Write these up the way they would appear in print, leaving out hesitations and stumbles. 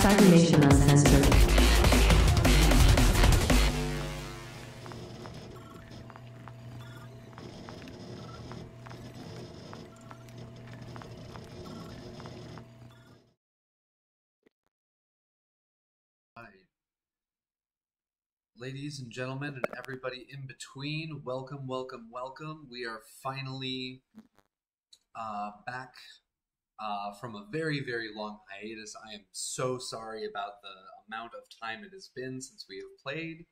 Cybernation Uncensored. Ladies and gentlemen, and everybody in between, welcome, welcome, welcome. We are finally back from a very, very long hiatus. I am so sorry about the amount of time it has been since we have played,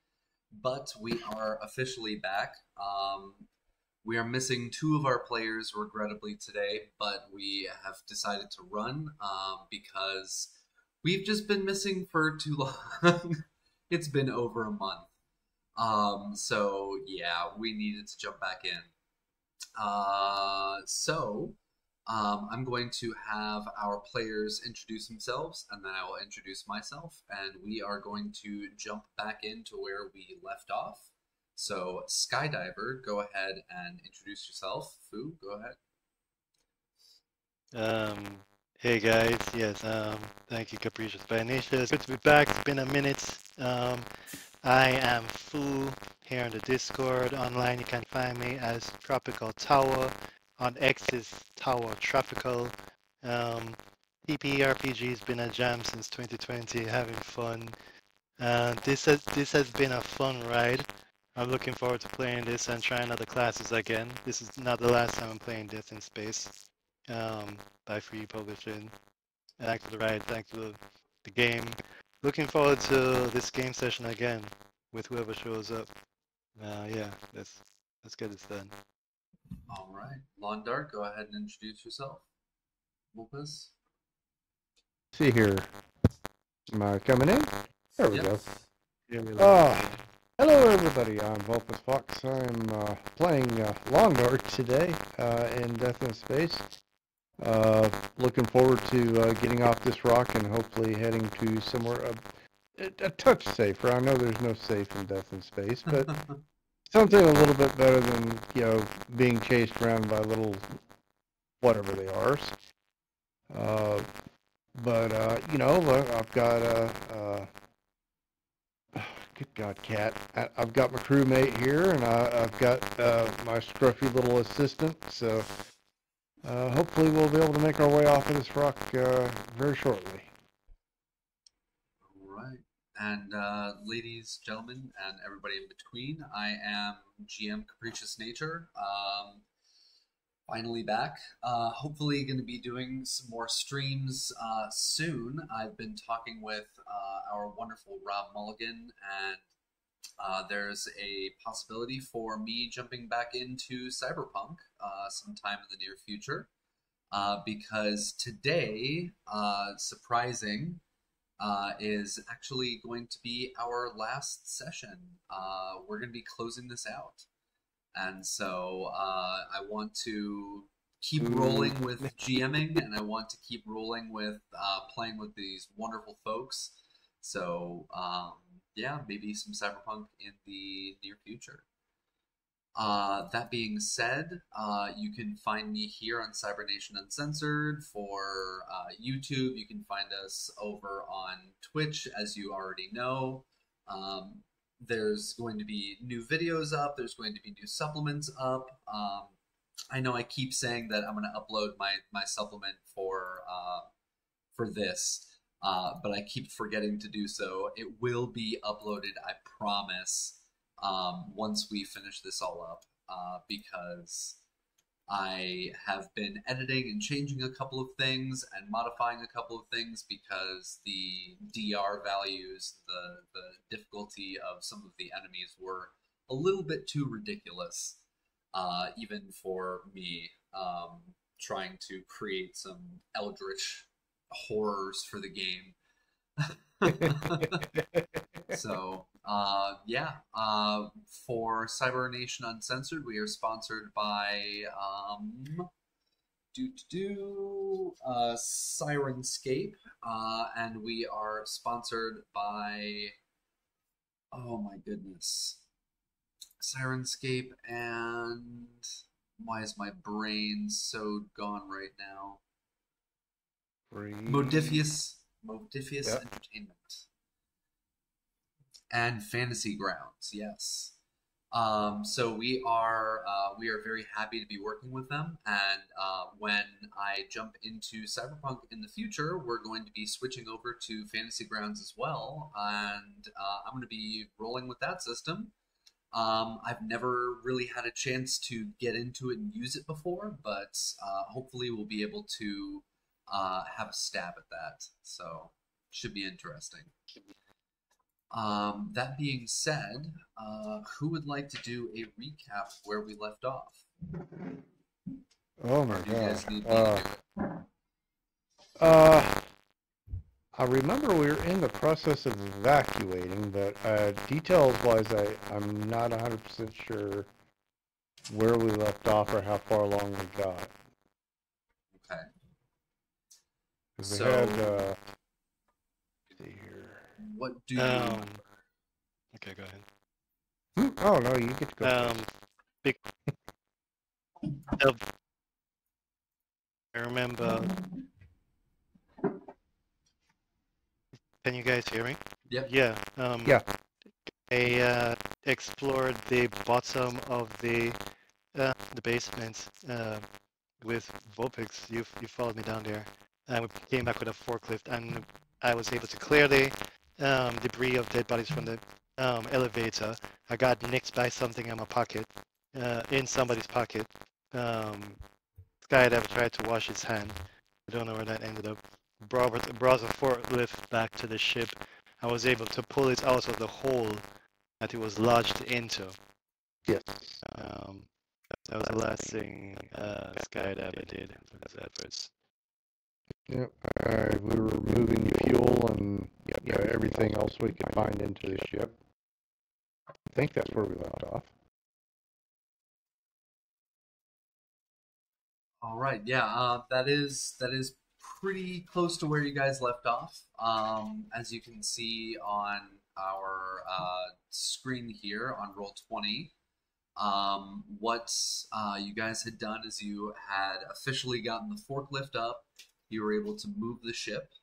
but we are officially back. We are missing two of our players, regrettably, today, but we have decided to run because we've just been missing for too long. It's been over a month. So yeah, we needed to jump back in. I'm going to have our players introduce themselves, and then I will introduce myself, and we are going to jump back into where we left off. So, Skydiver, go ahead and introduce yourself. Fu, go ahead. Hey guys, yes, thank you, Capricious Nature. It's good to be back. It's been a minute. I am Fu here on the Discord. Online, you can find me as Tropical Tower. On X is Tower Tropical. TTRPG has been a jam since 2020. Having fun. This has been a fun ride. I'm looking forward to playing this and trying other classes again. This is not the last time I'm playing Death in Space. By Free Publishing. Thanks for the ride, thanks for the game. Looking forward to this game session again with whoever shows up. Yeah, let's get this done. All right, Londar, go ahead and introduce yourself. Wolpus. See here. Am I coming in? There we go. Hello everybody, I'm Vulpus Fox. I'm playing Londar today in Death in Space. Looking forward to getting off this rock and hopefully heading to somewhere a touch safer. I know there's no safe in Death in Space, but something a little bit better than, being chased around by little whatever they are. I've got good God, Cat. I've got my crewmate here, and I've got my scruffy little assistant, so hopefully we'll be able to make our way off of this rock very shortly. All right. And ladies, gentlemen, and everybody in between, I am GM Capricious Nature. Finally back. Hopefully going to be doing some more streams soon. I've been talking with our wonderful Rob Mulligan, and there's a possibility for me jumping back into Cyberpunk sometime in the near future. Because today, surprising, is actually going to be our last session. We're going to be closing this out. And so I want to keep rolling with GMing, and I want to keep rolling with playing with these wonderful folks. So, yeah, maybe some Cyberpunk in the near future. That being said, you can find me here on Cybernation Uncensored. For YouTube, you can find us over on Twitch, as you already know. There's going to be new videos up. There's going to be new supplements up. I know I keep saying that I'm going to upload my supplement for this, but I keep forgetting to do so. It will be uploaded, I promise, once we finish this all up, because I have been editing and changing a couple of things and modifying a couple of things because the DR values, the difficulty of some of the enemies were a little bit too ridiculous, even for me, trying to create some eldritch horrors for the game. So, for Cybernation Uncensored, we are sponsored by Sirenscape, and we are sponsored by, oh my goodness, Sirenscape, and why is my brain so gone right now? Modifius Modifius Yep. Entertainment. And Fantasy Grounds, yes. So we are very happy to be working with them, and when I jump into Cyberpunk in the future, we're going to be switching over to Fantasy Grounds as well, and I'm going to be rolling with that system. I've never really had a chance to get into it and use it before, but hopefully we'll be able to have a stab at that. So should be interesting. That being said, who would like to do a recap where we left off? Oh my Do you guys gosh. need me to do it? I remember we were in the process of evacuating, but details-wise, I'm not 100% sure where we left off or how far along we got. Okay. 'Cause So, we had, let's see here. what do you... Okay, go ahead. Oh no, you get to go. Big, I remember. Can you guys hear me? Yep. Yeah. Yeah. I explored the bottom of the basement with Vulpix. You followed me down there, and we came back with a forklift, and I was able to clear the debris of dead bodies from the elevator. I got nicked by something in my pocket, in somebody's pocket. Skydiver tried to wash his hand. I don't know where that ended up. Brought a forklift back to the ship. I was able to pull it out of the hole that it was lodged into. Yes. That was the last thing Skydiver did for his efforts. Yep. We were moving fuel and everything else we could find into the ship. I think that's where we left off. All right, yeah, that is pretty close to where you guys left off. As you can see on our screen here on Roll20, what you guys had done is you had officially gotten the forklift up. You were able to move the ship,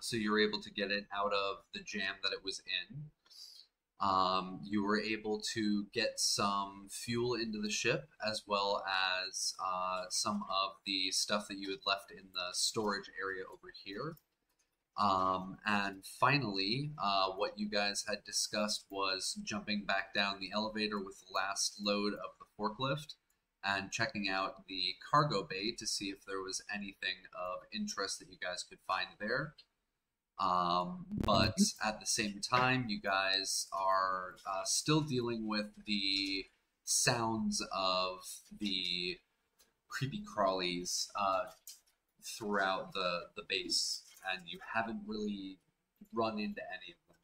so you were able to get it out of the jam that it was in. You were able to get some fuel into the ship, as well as some of the stuff that you had left in the storage area over here. And finally, what you guys had discussed was jumping back down the elevator with the last load of the forklift and checking out the cargo bay to see if there was anything of interest that you guys could find there. But at the same time, you guys are still dealing with the sounds of the creepy crawlies throughout the base, and you haven't really run into any of them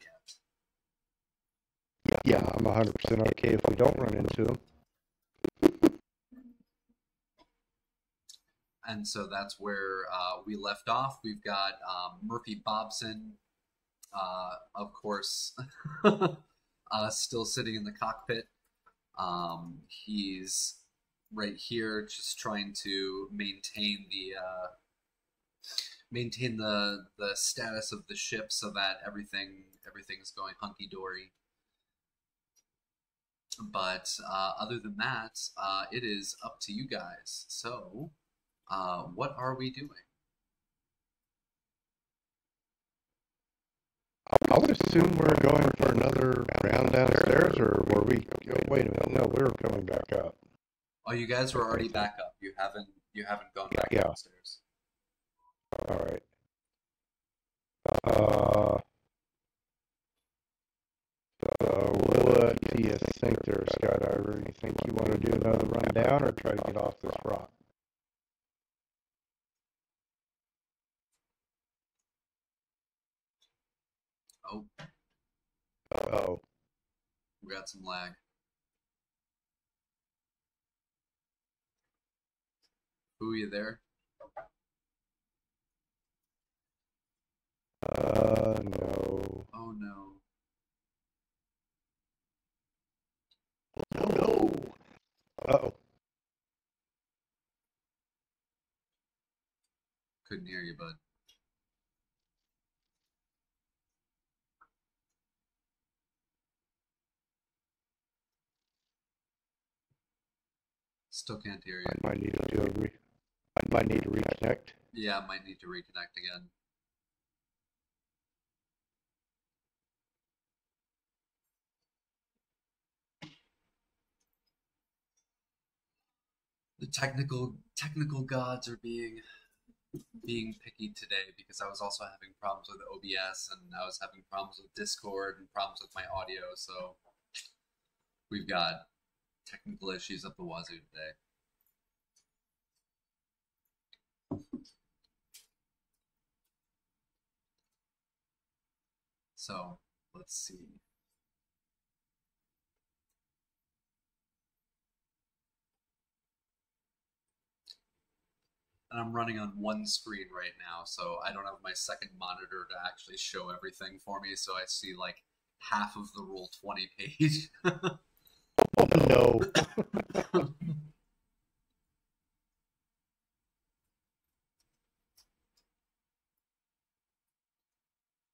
yet. Yeah, I'm 100% okay if we don't run into them. And so that's where we left off. We've got Murphy Bobson, of course, still sitting in the cockpit. He's right here, just trying to maintain the status of the ship so that everything's going hunky dory. But other than that, it is up to you guys. So. What are we doing? I would assume we're going for another round downstairs, or were we? Oh, wait a minute. No, we were coming back up. Oh, you guys were already back up. You haven't gone back downstairs. All right. What do you think there, Skydiver? You think you want to do another run down or try to get off this rock? Oh, Uh-oh. we got some lag. Who are you there? No. Oh no. No. Uh-oh. Couldn't hear you, bud. Still can't hear I you. might need to reconnect. Yeah, I might need to reconnect again. The technical gods are being picky today because I was also having problems with OBS and I was having problems with Discord and problems with my audio. So we've got technical issues up the wazoo today. So let's see. And I'm running on one screen right now, so I don't have my second monitor to actually show everything for me, so I see like half of the Roll20 page. Oh no.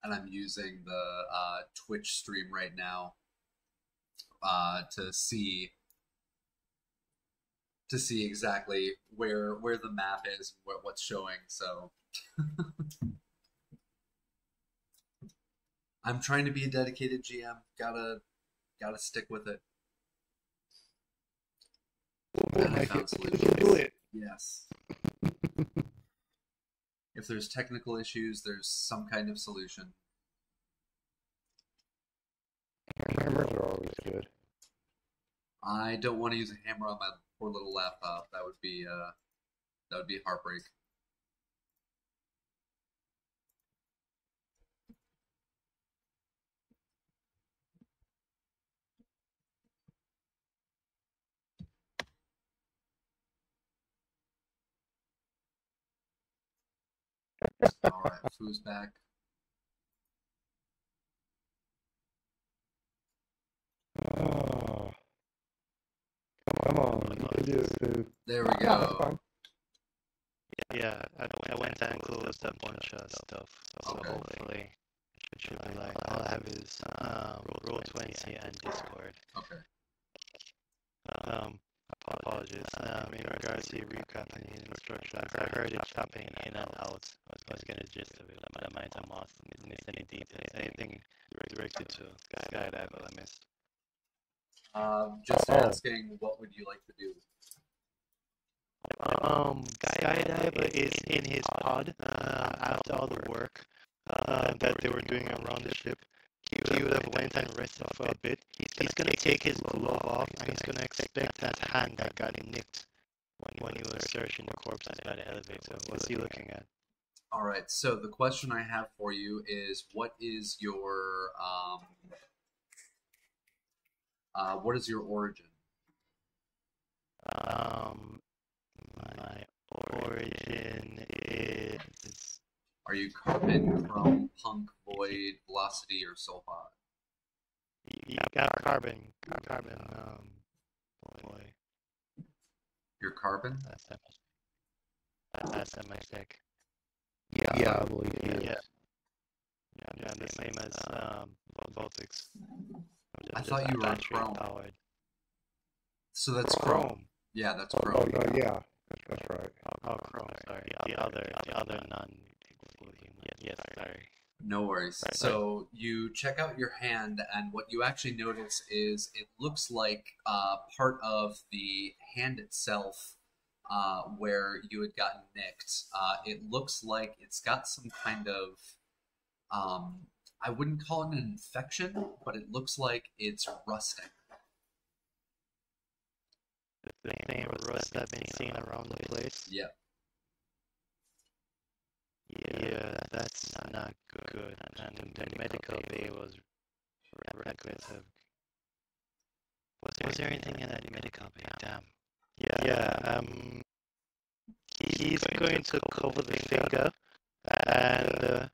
And I'm using the Twitch stream right now to see exactly where the map is, what's showing. So I'm trying to be a dedicated GM. Gotta stick with it. And I found solutions. Yes. If there's technical issues, there's some kind of solution. Hammers are always good. I don't want to use a hammer on my poor little laptop. That would be heartbreak. All right, Foo's back. Oh, come on, you can do it, Foo. There we No, that's go. fine. Yeah, I went and closed a bunch of stuff, so Okay. hopefully it should be like all I have is Roll20 and Discord. Okay. Apologies. In regards to recapping the instructions, I heard it chopping in and out. I was getting the gist of it, but I might have missed any details. Anything directed to Skydive that I missed. Just asking, what would you like to do? Skydiver is in his pod after all the work that they were doing around the ship. He would have went and rested for a bit. He's gonna take his glove off and he's gonna expect that hand that got nicked when he was searching the corpses by the elevator. What's he looking at? All right. So the question I have for you is, what is your origin? My origin is. Are you carbon, chrome, punk, void, velocity, or sulfide? You got carbon, boy. You're carbon? That's a mistake. Yeah, I believe it is. Yeah, the same as Voltics. I thought you were chrome. Powered. So that's chrome. Yeah, that's Oh, chrome. no, yeah, that's right. Oh, chrome. Sorry, the other non-human. Yes, sorry. No worries. So you check out your hand, and what you actually notice is it looks like part of the hand itself, where you had gotten nicked. It looks like it's got some kind of, I wouldn't call it an infection, but it looks like it's rusting. The same rust that's been seen around the place. Yeah. Yeah, that's not good. And the medical bay was requisitive. Was there anything in that medical bay? Damn. Yeah. He's going to cover the finger, and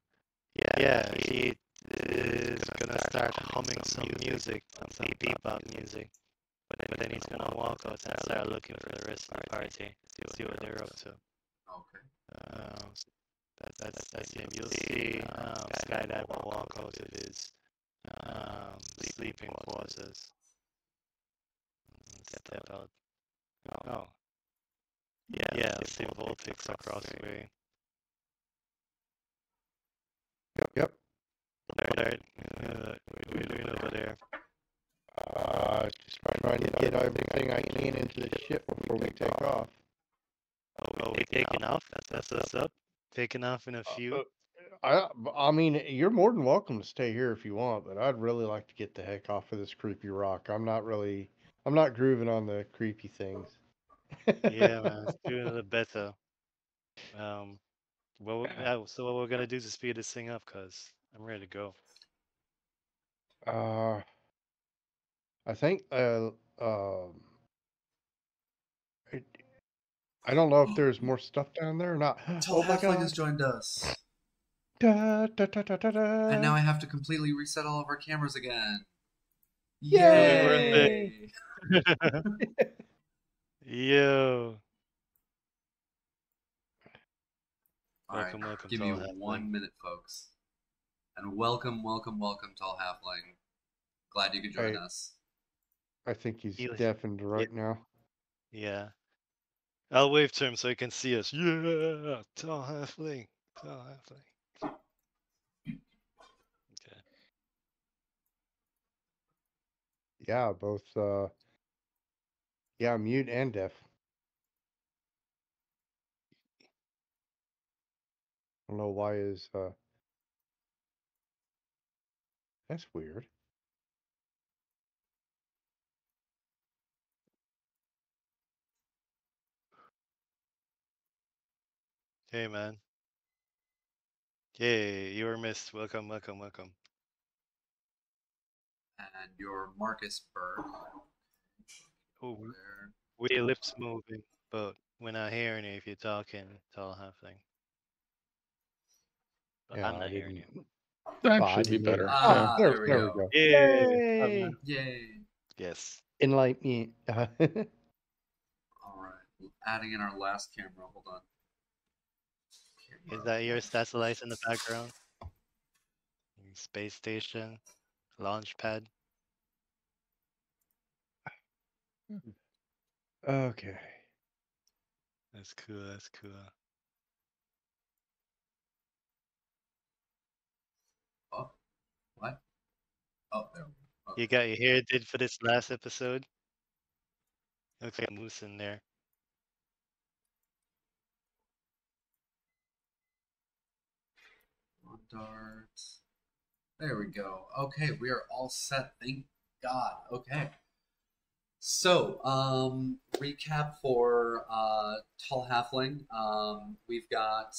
he is gonna start humming some music, some bebop music. But then he's gonna walk out and start looking for the rest of the party, see what they're up to. Okay. That's him. You'll see Skydive will walk out of his sleeping quarters. Step out. Oh. Yeah, I see Voltics across the way. Yep. Alright, what are we doing over there? Just trying to get everything I can into the ship before we take off. Oh, we taking off? That's what's up? Taking off in a few? I mean, you're more than welcome to stay here if you want, but I'd really like to get the heck off of this creepy rock. I'm not grooving on the creepy things. Yeah, man, it's doing the better. So what we're gonna do to speed this thing up, cause I'm ready to go. I think I don't know if there's more stuff down there or not. Tall Oh my Halfling has god. joined us. Da, da, da, da, da, da. And now I have to completely reset all of our cameras again. Yay! Yo. Alright, Welcome, give me Tall Halfling. 1 minute, folks. And welcome, Tall Halfling. Glad you could join us. I think he's He was- deafened right now. Yeah. I'll wave to him so he can see us. Yeah, Tall Halfling. Tall Halfling. Okay. Yeah, both mute and deaf. I don't know why is that's weird. Hey, man. Yay, you were missed. Welcome. And you're Marcus Berg. Oh, There. with your lips moving, but we're not hearing you if you're talking, Tall Halfling. But Yeah, I'm not I hearing didn't. you. That Oh, I should be didn't hear better. it. Ah, there there we we go. go. Yay! Yay! Yes. Enlighten me. Alright, adding in our last camera. Hold on. Is that your stats lights in the background? Space station, launch pad. Okay. That's cool. Oh, what? Oh, there we go. Okay. You got your hair did for this last episode? Looks like a moose in there. Dart. There we go. Okay, we are all set. Thank God. Okay. So, recap for Tall Halfling. We've got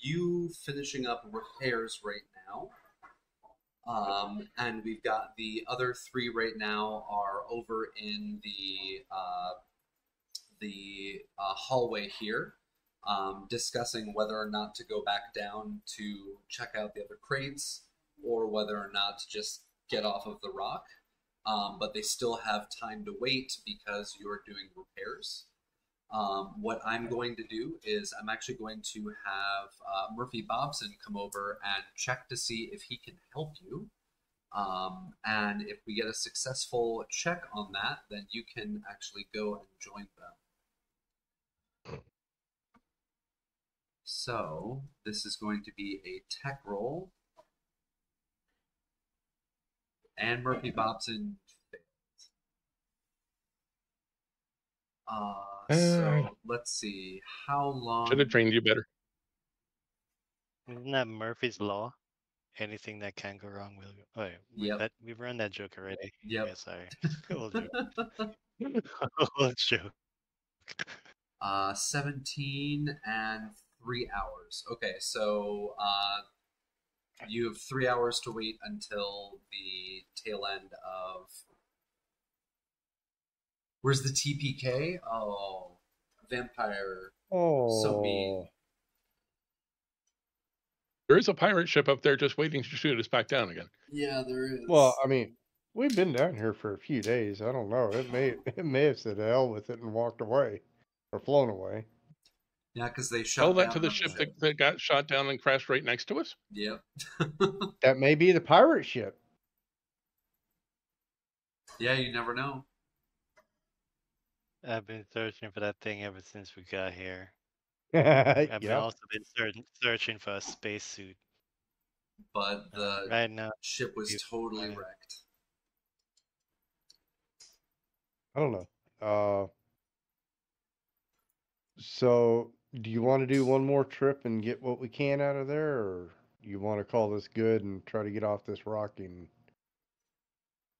you finishing up repairs right now. And we've got the other three right now are over in the hallway here, discussing whether or not to go back down to check out the other crates or whether or not to just get off of the rock. But they still have time to wait because you're doing repairs. What I'm going to do is I'm actually going to have Murphy Bobson come over and check to see if he can help you. And if we get a successful check on that, then you can actually go and join them. So this is going to be a tech roll. And Murphy Bobson failed. So let's see. How long? Should have trained you better. Isn't that Murphy's Law? Anything that can go wrong will go. Oh, yeah. Yep. We've run that joke already. Yep. Yeah, sorry. Old joke. Old joke. 17 and 3 hours. Okay, so you have 3 hours to wait until the tail end of. Where's the TPK? Oh, vampire. Oh. So mean. There is a pirate ship up there just waiting to shoot us back down again. Yeah, there is. Well, I mean, we've been down here for a few days. I don't know. It may have said hell with it and walked away, or flown away. Yeah, because they shot Tell that down to the another ship that got shot down and crashed right next to us. Yep. That may be the pirate ship. Yeah, you never know. I've been searching for that thing ever since we got here. I've been Yep. also been searching for a spacesuit. But the Right now, ship was you totally find it. wrecked. I don't know. So do you want to do one more trip and get what we can out of there, or you want to call this good and try to get off this rock and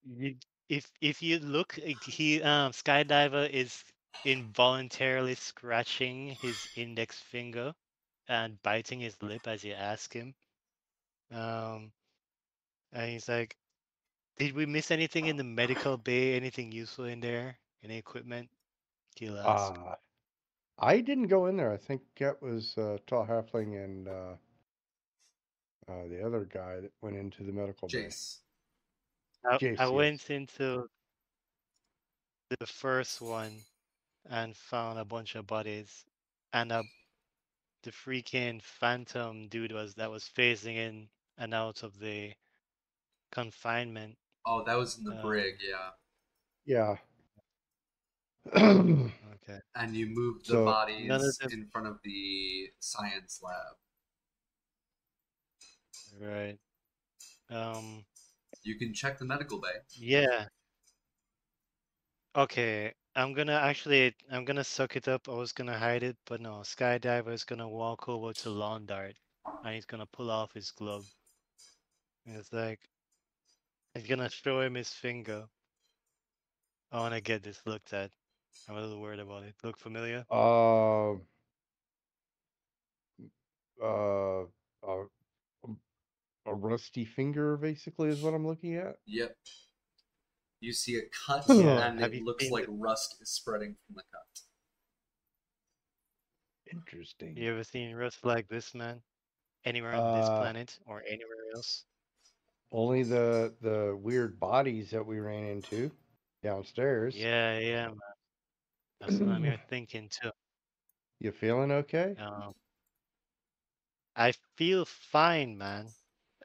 You, if you look, he Skydiver is involuntarily scratching his index finger and biting his lip as you ask him. And he's like, "Did we miss anything in the medical bay? Anything useful in there? Any equipment?" He'll ask. I didn't go in there. I think that was Tall Halfling and the other guy that went into the medical bay. Jace. I Jace, went into the first one and found a bunch of bodies, and the freaking phantom dude that was phasing in and out of the confinement. Oh, that was in the brig, yeah. Yeah. Okay. And you moved the So- None of bodies them. in front of the science lab. Right. You can check the medical bay. Yeah. Okay. I'm gonna suck it up. I was gonna hide it, but no. Skydiver is gonna walk over to Lawn Dart, and he's gonna pull off his glove. And it's like he's gonna show him his finger. I wanna get this looked at. I'm a little worried about it. Look familiar? uh, uh, a rusty finger, basically, is what I'm looking at. Yep. You see a cut, Yeah. and Have it you looks seen like rust is spreading from the cut. Interesting. You ever seen rust like this, man? Anywhere on this Uh, planet or anywhere else? Only the weird bodies that we ran into downstairs. Yeah, man. That's what I'm here thinking too. You feeling okay? I feel fine, man.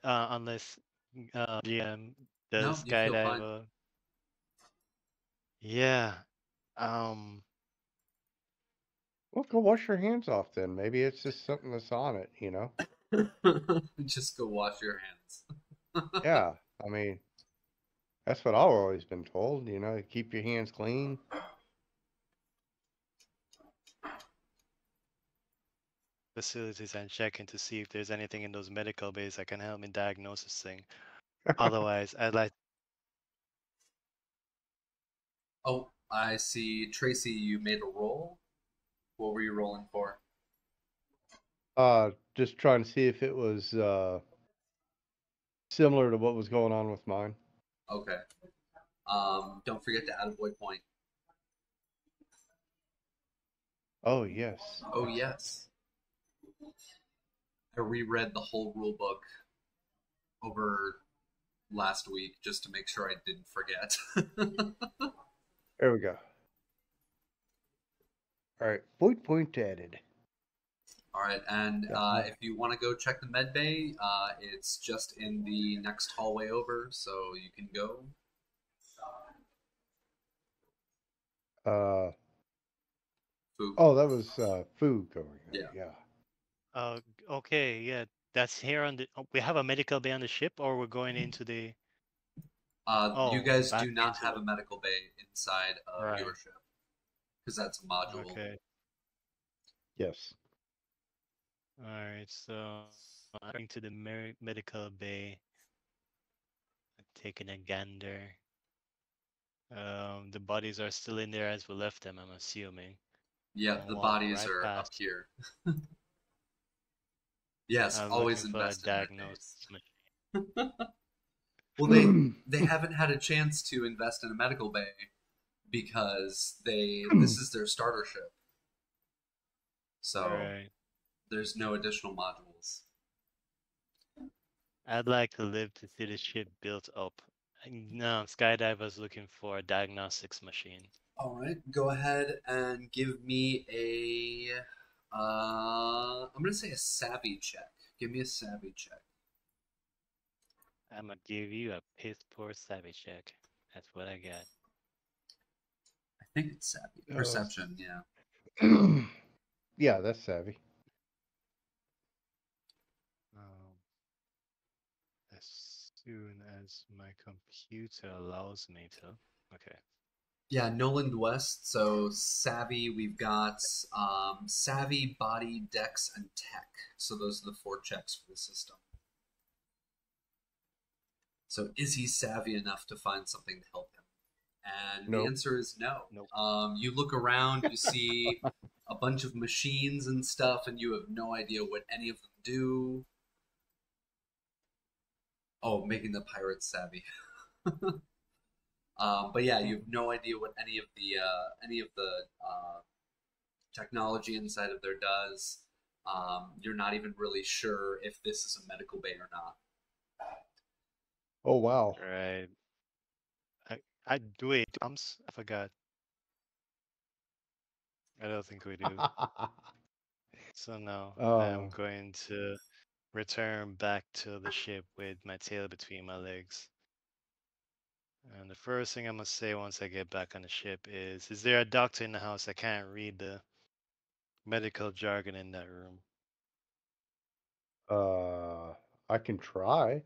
Unless GM the No, you feel fine. skydiver. Yeah. Um. Well, go wash your hands off then. Maybe it's just something that's on it, you know? Just go wash your hands. Yeah, I mean, that's what I've always been told, you know, keep your hands clean. Facilities and checking to see if there's anything in those medical bays that can help me diagnose this thing. Otherwise, I'd like. Oh, I see. Tracy, you made a roll. What were you rolling for? Just trying to see if it was similar to what was going on with mine. Okay. Don't forget to add a void point. Oh, yes. Oh, yes. I reread the whole rule book over last week just to make sure I didn't forget. There we go. All right, void point added. All right, and if you want to go check the med bay, it's just in the next hallway over, so you can go. Food. Oh, that was food going in. Yeah. Okay, yeah. That's here on the. We have a medical bay on the ship, or we're going into the. You guys back do not into have the- a medical bay inside of Right. your ship because that's a module. Okay. Yes. All right. So I'm going to the medical bay. Taking a gander. The bodies are still in there as we left them, I'm assuming. Yeah, the Walk bodies right are up past. here. Yes, I'm always looking for a invest in med diagnosis bays. machine. Well, they haven't had a chance to invest in a medical bay because this is their starter ship. So Right. there's no additional modules. I'd like to live to see the ship built up. No, Skydiver's looking for a diagnostics machine. All right, go ahead and give me a. I'm gonna say a savvy check. Give me a savvy check. I'm gonna give you a piss poor savvy check. That's what I got. I think it's savvy. Oh. Perception, yeah. Yeah, that's savvy. As soon as my computer allows me to. Okay. Yeah, Noland West. So savvy, we've got savvy, body, dex, and tech. So those are the 4 checks for the system. So is he savvy enough to find something to help him? And the Nope. answer is no. Nope. You look around, you see a bunch of machines and stuff, and you have no idea what any of them do. Oh, making the pirates savvy. But yeah, you have no idea what any of the technology inside of there does. You're not even really sure if this is a medical bay or not. Oh wow. Right. I wait. I forgot. I don't think we do. So now I'm Oh, going to return back to the ship with my tail between my legs. And the first thing I'm gonna say once I get back on the ship is there a doctor in the house? I can't read the medical jargon in that room. I can try.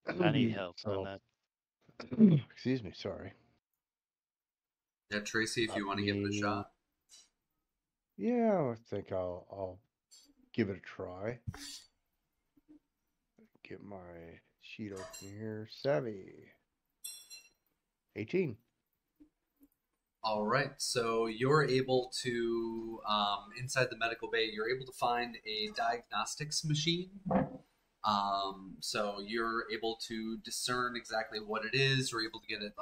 I need help on So, that. excuse me, sorry. Yeah, Tracy, if you Let want to give it a me. shot. Yeah, I think I'll give it a try. Get my sheet open here. Savvy. 18. All right, so you're able to, inside the medical bay, you're able to find a diagnostics machine. So you're able to discern exactly what it is. You're able to get it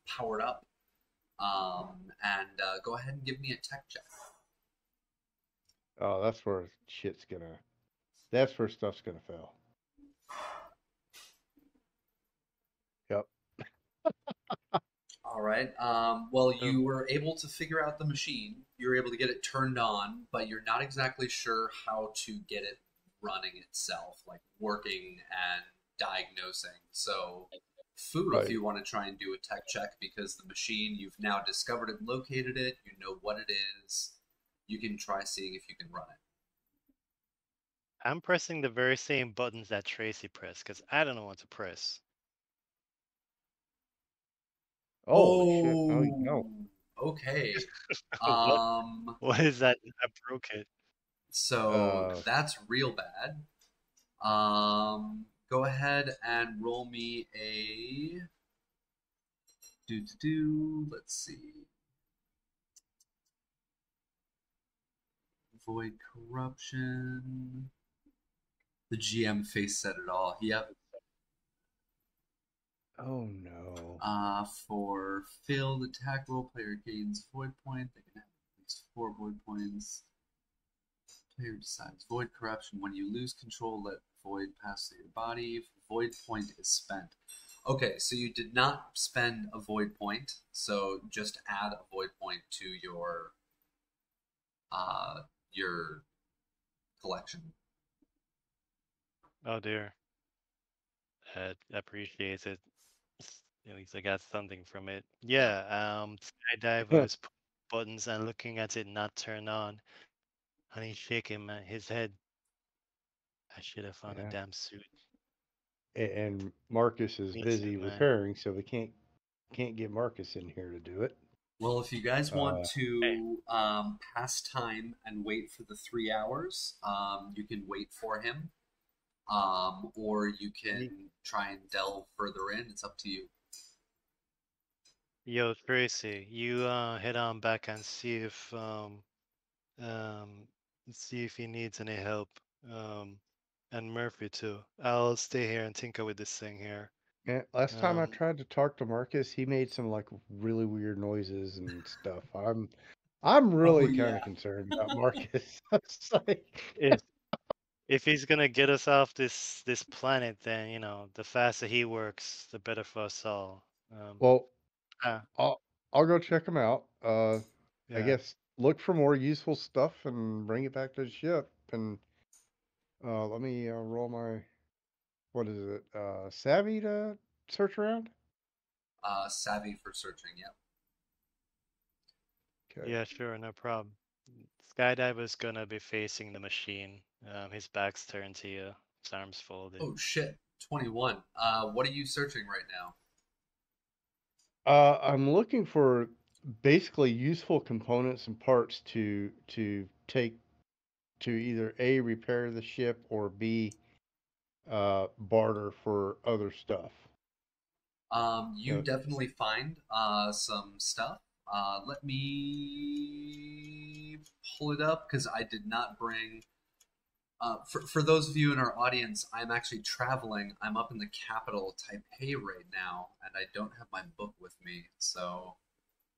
powered up. And go ahead and give me a tech check. Oh, that's where shit's gonna. That's where stuff's gonna fail. Yep. All right. Well, you were able to figure out the machine. You were able to get it turned on, but you're not exactly sure how to get it running itself, like working and diagnosing. So, Fu, if Right. you want to try and do a tech check, because the machine, you've now discovered and located it, you know what it is, you can try seeing if you can run it. I'm pressing the very same buttons that Tracy pressed because I don't know what to press. Holy shit! No. Okay. What? Um, What is that? I broke it. so that's real bad. Go ahead and roll me a let's see. Avoid corruption. The GM face set it all. Yep. Oh no. For failed attack roll, player gains void point. They can have at least 4 void points. Player decides void corruption. When you lose control, let void pass through your body. Void point is spent. Okay, so you did not spend a void point, so just add a void point to your collection. Oh dear. I appreciate it. At least I got something from it. Yeah, Skydiver's buttons and looking at it not turn on. And he's shaking his head. I should have found a Yeah. damn suit. And Marcus is Me busy too, man. repairing, so we can't get Marcus in here to do it. Well, if you guys want Hey. to pass time and wait for the 3 hours, you can wait for him, or you can try and delve further in. It's up to you. Yo, Tracy, you head on back and see if he needs any help. And Murphy too. I'll stay here and tinker with this thing here. Yeah, last time I tried to talk to Marcus, he made some like really weird noises and stuff. I'm really kind of concerned about Marcus. It's like, if he's gonna get us off this planet, then the faster he works, the better for us all. well, Yeah. I'll go check him out. I Yeah. guess look for more useful stuff and bring it back to the ship. And let me roll my what is it? Savvy to search around. savvy for searching. Yep. Okay. Yeah, sure, no problem. Skydiver's gonna be facing the machine. His back's turned to you, his arms folded. Oh shit. 21. What are you searching right now? I'm looking for basically useful components and parts to take to either A, repair the ship, or B, barter for other stuff. You Uh, definitely find some stuff. Let me pull it up because I did not bring. For those of you in our audience, I'm actually traveling. I'm up in the capital, Taipei, right now, and I don't have my book with me, so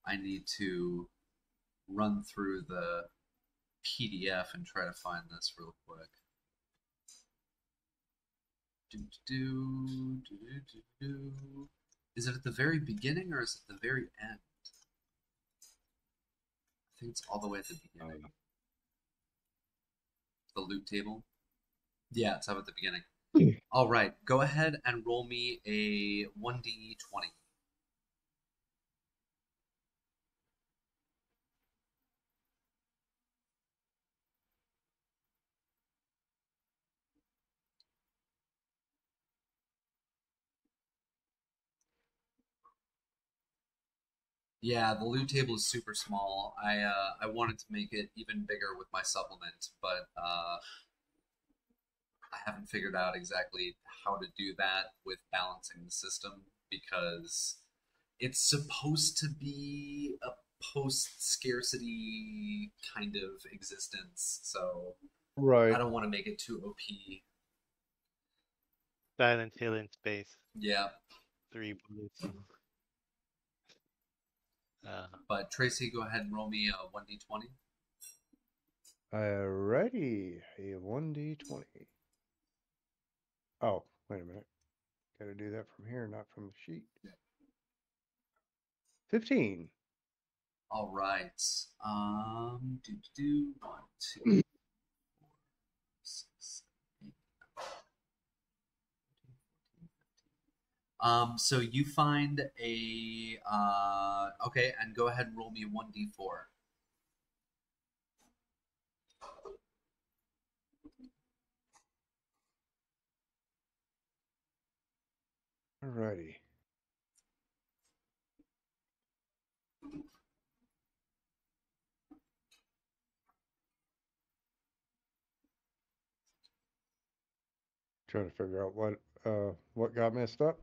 I need to run through the PDF and try to find this real quick. Is it at the very beginning or is it the very end? I think it's all the way at the beginning. The loot table. Yeah, it's up at the beginning. All right, go ahead and roll me a 1d20. Yeah, the loot table is super small. I wanted to make it even bigger with my supplement, but I haven't figured out exactly how to do that with balancing the system because it's supposed to be a post-scarcity kind of existence, so I right. don't want to make it too OP. Silent Hill in space. Yeah, 3 bullets. but Tracy, go ahead and roll me a 1d20. Alrighty, a 1d20. Oh, wait a minute. Gotta do that from here, not from the sheet. 15. All right. One, two, 6, 8. So you find a okay, and go ahead and roll me 1d4. Alrighty. Trying to figure out what got messed up.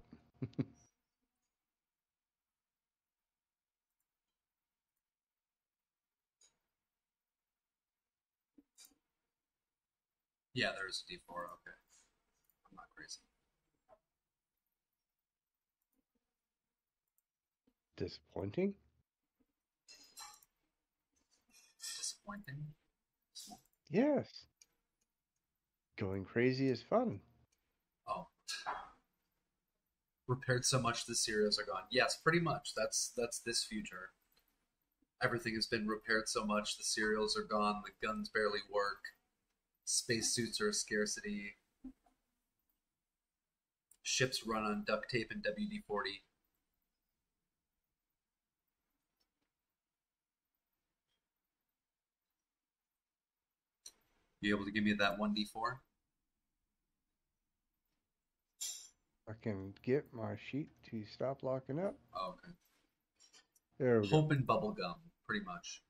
Yeah, there's a d4. Okay, I'm not crazy. Disappointing? Disappointing. Yes. Going crazy is fun. Oh, repaired so much the cereals are gone. Yes, pretty much. That's this future. Everything has been repaired so much the cereals are gone. The guns barely work. Spacesuits are a scarcity. Ships run on duct tape and WD-40. You able to give me that 1d4? I can get my sheet to stop locking up. Oh, okay. There we go. Hope and bubblegum, pretty much.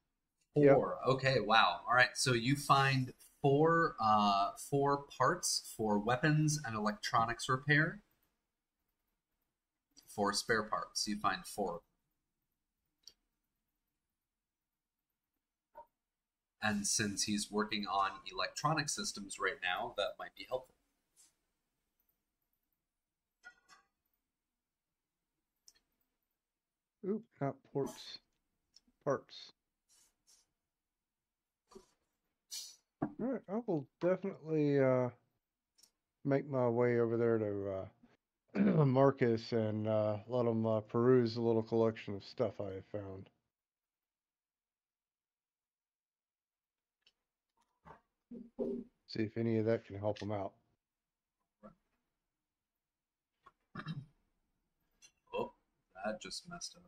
Yep. 4. Okay, wow. All right, so you find four parts for weapons and electronics repair. 4 spare parts. You find 4. And since he's working on electronic systems right now, that might be helpful. Oop, not ports. Parts. Alright, I will definitely make my way over there to Marcus and let him peruse the little collection of stuff I have found. See if any of that can help him out. Oh, That just messed up.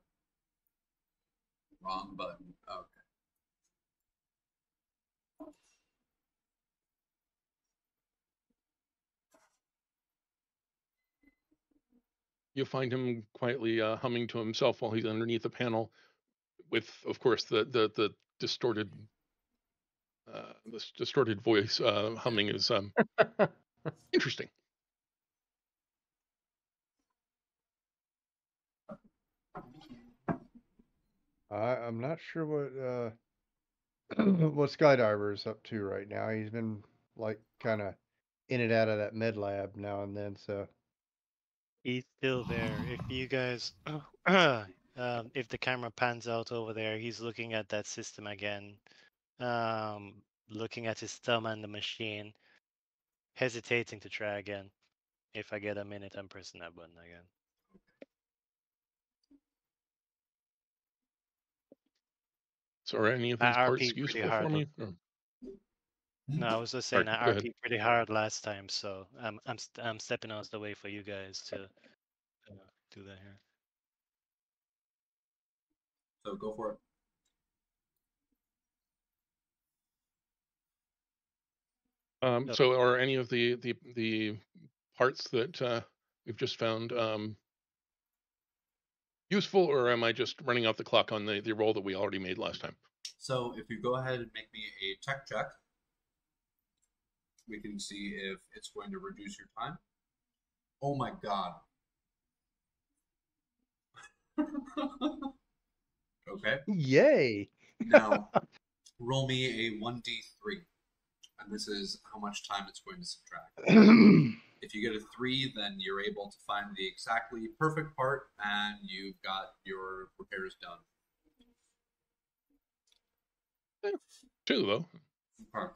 Wrong button. Okay. You find him quietly humming to himself while he's underneath the panel, with, of course, the distorted this distorted voice humming is interesting. I'm not sure what what Skydiver is up to right now. He's been like kind of in and out of that med lab now and then. So He's still there. If you guys, if the camera pans out over there, he's looking at that system again, looking at his thumb and the machine, hesitating to try again. If I get a minute, I'm pressing that button again. So are any of these I parts RP'd pretty useful hard, for me? Or- No, I was just saying Alright, I go ahead. RP'd pretty hard last time, so I'm stepping out of the way for you guys to do that here. So go for it. So are any of the parts that we've just found useful, or am I just running off the clock on the roll that we already made last time? So if you go ahead and make me a tech check, we can see if it's going to reduce your time. Oh my god. Okay. yay! Now, roll me a 1d3. And this is how much time it's going to subtract. If you get a 3, then you're able to find the exactly perfect part, and you've got your repairs done. 2, though. Okay.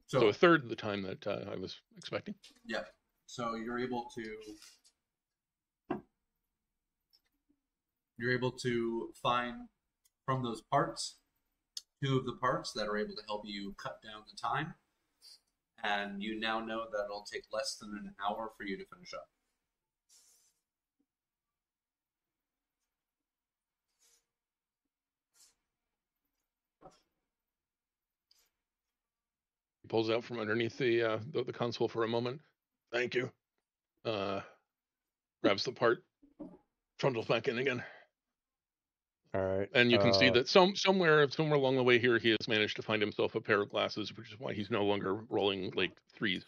So a third of the time that I was expecting. Yeah. So you're able to find from those parts 2 of the parts that are able to help you cut down the time, and you now know that it'll take less than an hour for you to finish up. He pulls out from underneath the console for a moment. Thank you. Grabs the part, trundles back in again. All right. And you can see that somewhere along the way here, he has managed to find himself a pair of glasses, which is why he's no longer rolling like 3s.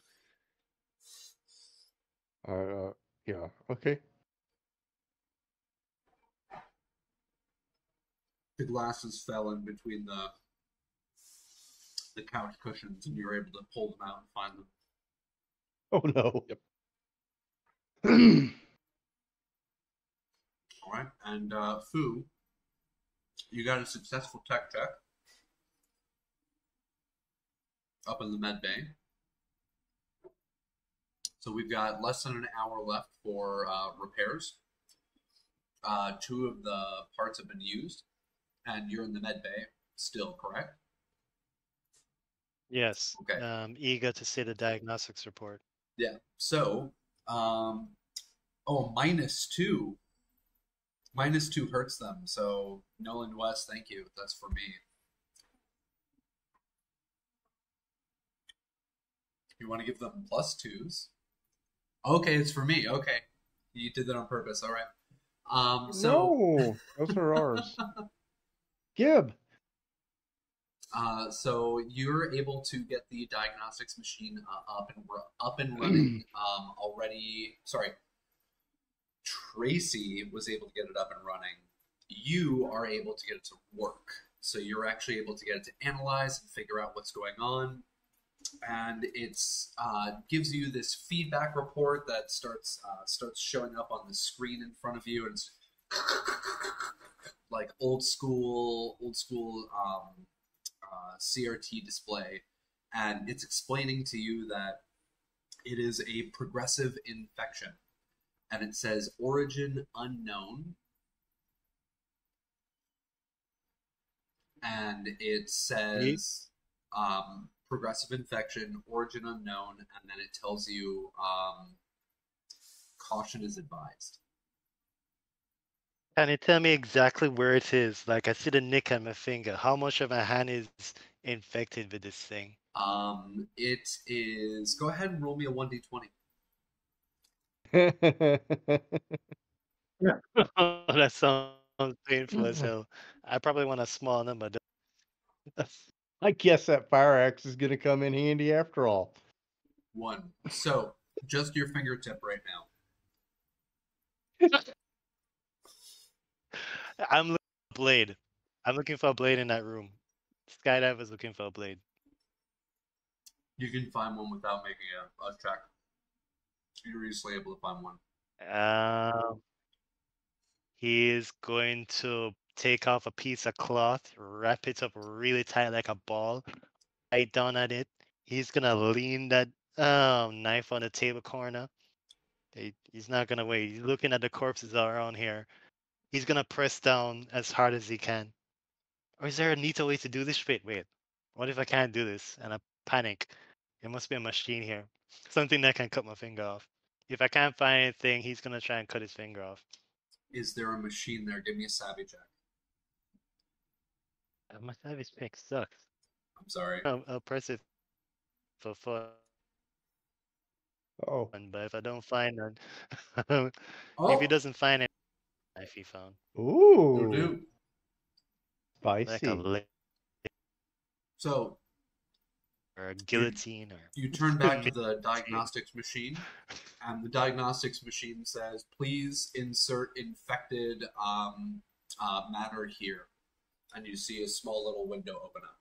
Yeah. Okay. The glasses fell in between the couch cushions, and you're able to pull them out and find them. Oh no. Yep. All right, and Fu, you got a successful tech check up in the med bay. So we've got less than an hour left for repairs. 2 of the parts have been used, and you're in the med bay still, correct? Yes. Okay. Eager to see the diagnostics report. Yeah. So, -2. -2 hurts them. So, Nolan West, thank you. That's for me. You want to give them +2s? Okay, it's for me. Okay. You did that on purpose. All right. No, those are ours. Gib. So you're able to get the diagnostics machine up and running already. Sorry, Tracy was able to get it up and running. You are able to get it to work. So you're actually able to get it to analyze and figure out what's going on. And it's gives you this feedback report that starts showing up on the screen in front of you, and it's like old school CRT display, and it's explaining to you that it is a progressive infection, and it says origin unknown, and it says progressive infection, origin unknown, and then it tells you caution is advised. Can you tell me exactly where it is? Like, I see the nick on my finger. How much of my hand is infected with this thing? It is. Go ahead and roll me a 1d20. That sounds painful as hell. I probably want a small number. I guess that fire axe is going to come in handy after all. 1. So, just your fingertip right now. I'm looking for a blade. I'm looking for a blade in that room. Skydive is looking for a blade. You can find one without making a check. You're easily able to find one. He is going to take off a piece of cloth, wrap it up really tight like a ball, bite down at it. He's gonna lean that knife on the table corner. He's not gonna wait. He's looking at the corpses around here. He's gonna press down as hard as he can. Or is there a neater way to do this? Wait. What if I can't do this and I panic? There must be a machine here. Something that can cut my finger off. If I can't find anything, he's gonna try and cut his finger off. Is there a machine there? Give me a savvy check. My savage pick sucks. I'm sorry. I'll press it for fun. Oh. But if I don't find none, Oh, if he doesn't find it, knife he found. Ooh. do. Like Spicy. a lick So, or a guillotine or you turn back to the diagnostics machine, and the diagnostics machine says, please insert infected matter here. And you see a small little window open up.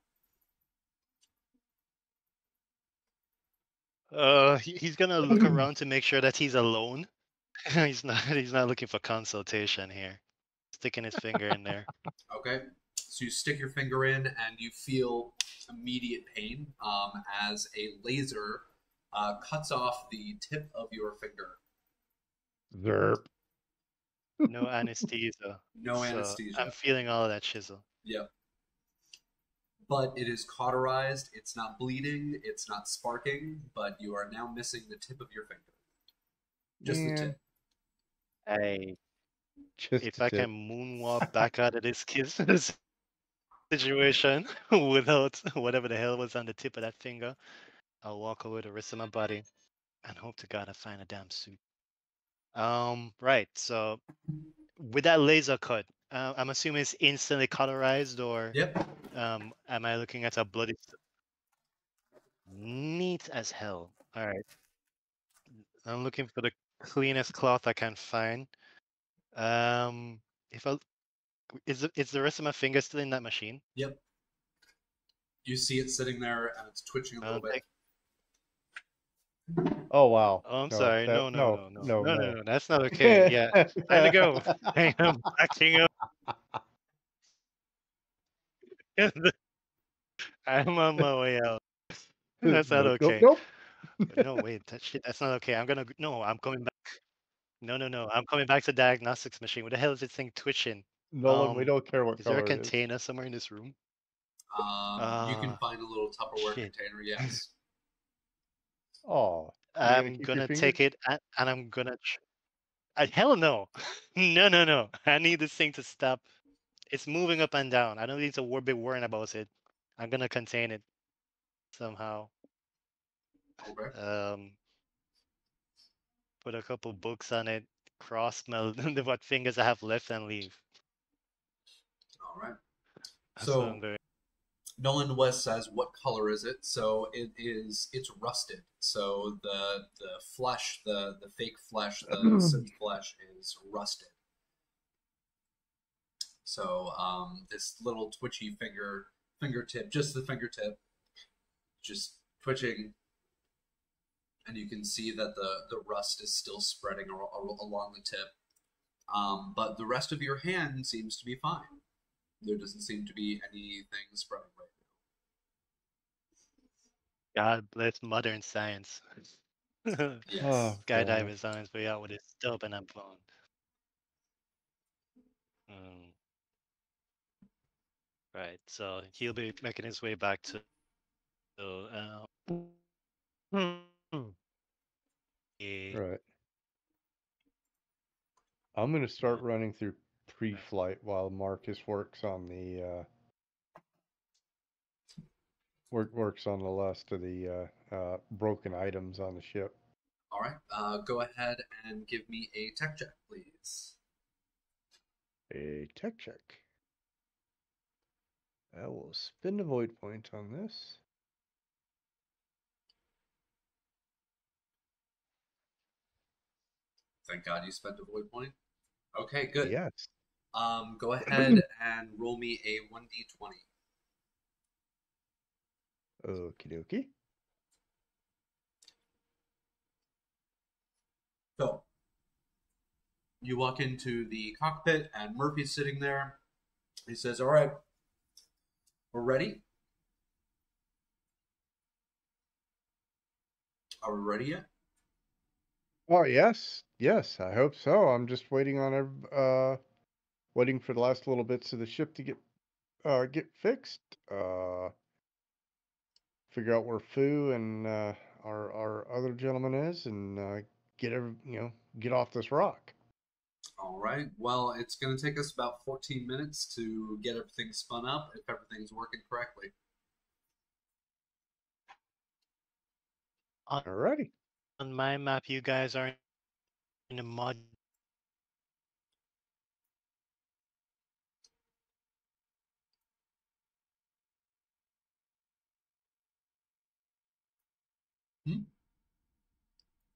He's gonna look around to make sure that he's alone. He's not looking for consultation here. Sticking his finger in there. Okay. So you stick your finger in and you feel immediate pain as a laser cuts off the tip of your finger. Zerp. No anesthesia. No anesthesia. I'm feeling all of that chisel. Yep. But it is cauterized. It's not bleeding. It's not sparking. But you are now missing the tip of your finger. Just the tip. If I can moonwalk back out of this kiss situation without whatever the hell was on the tip of that finger, I'll walk away the rest of my body and hope to God I find a damn suit. Right. So with that laser cut, I'm assuming it's instantly cauterized, or Yep. am I looking at a bloody? Neat as hell. All right. I'm looking for the cleanest cloth I can find. If I is the rest of my finger still in that machine? Yep. You see it sitting there and it's twitching a little bit. Oh wow. Oh, I'm No, sorry. that- No. That's not okay. Yeah, time to go. I am backing up. I'm on my way out. That's not Nope, okay. Nope. No, wait, that's not okay. I'm coming back. No. I'm coming back to diagnostics machine. What the hell is this thing twitching? Nolan, we don't care what Is there a color it is. container somewhere in this room? You can find a little Tupperware shit. container, yes. Oh. I'm gonna take it and I'm gonna. Hell no. No. I need this thing to stop. It's moving up and down. I don't need to be worrying about it. I'm gonna contain it somehow. Okay. Put a couple books on it, cross what fingers I have left, and leave. All right. That's what So I'm doing. Nolan West says, "What color is it?" So it's rusted. So the flesh, the fake flesh, the synth flesh is rusted. So this little twitchy fingertip, just the fingertip, just twitching, and you can see that the rust is still spreading along the tip. But the rest of your hand seems to be fine. There doesn't seem to be anything spreading right now. God bless modern science. Yes. Oh, Skydiving God. science, but yeah, with his stubborn and phone. Right, so he'll be making his way back to. Right. I'm gonna start running through pre-flight while Marcus works on the works on the last of the broken items on the ship. All right. Go ahead and give me a tech check, please. A tech check. I will spend a void point on this. Thank God you spent a void point. Okay, good. Yes. Go ahead and roll me a 1d20. Okie dokie. So, you walk into the cockpit, and Murphy's sitting there. He says, "All right, we're ready. Are we ready yet?" Oh yes, yes. I hope so. I'm just waiting on waiting for the last little bits of the ship to get fixed. Figure out where Fu and our other gentleman is, and get off this rock. All right. Well, it's going to take us about 14 minutes to get everything spun up if everything's working correctly. Alrighty. On my map, you guys are in a mod.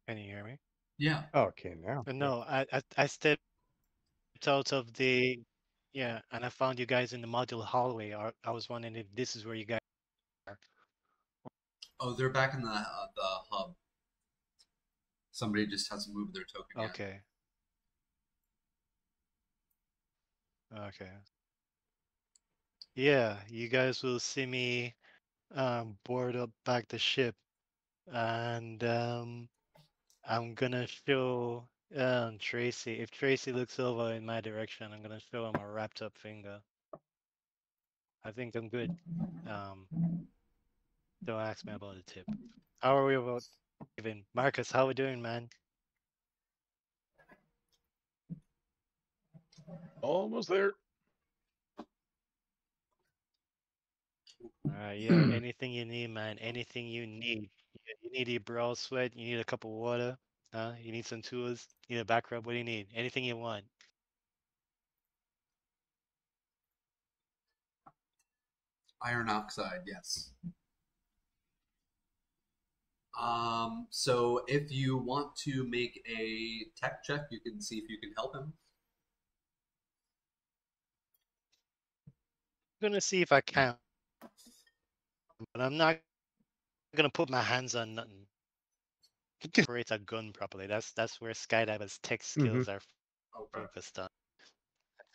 Can you hear me? Yeah. Okay, now. No, I stepped out of the, yeah, and I found you guys in the module hallway. I was wondering if this is where you guys are. Oh, they're back in the hub. Somebody just hasn't moved their token yet. Okay. Okay. Yeah, you guys will see me board up back the ship, and I'm gonna show Tracy. If Tracy looks over in my direction, I'm gonna show him a wrapped up finger. I think I'm good. Don't ask me about the tip. How are we about even? Marcus, how we doing, man? Almost there. Alright, yeah, anything you need, man. Anything you need. You need your brow sweat, you need a cup of water, you need some tools, you need a back rub, what do you need? Anything you want. Iron oxide, yes. So if you want to make a tech check, you can see if you can help him. I'm gonna see if I can, but I'm not gonna put my hands on nothing. Operate a gun properly. That's where skydivers' tech skills are Okay. focused on.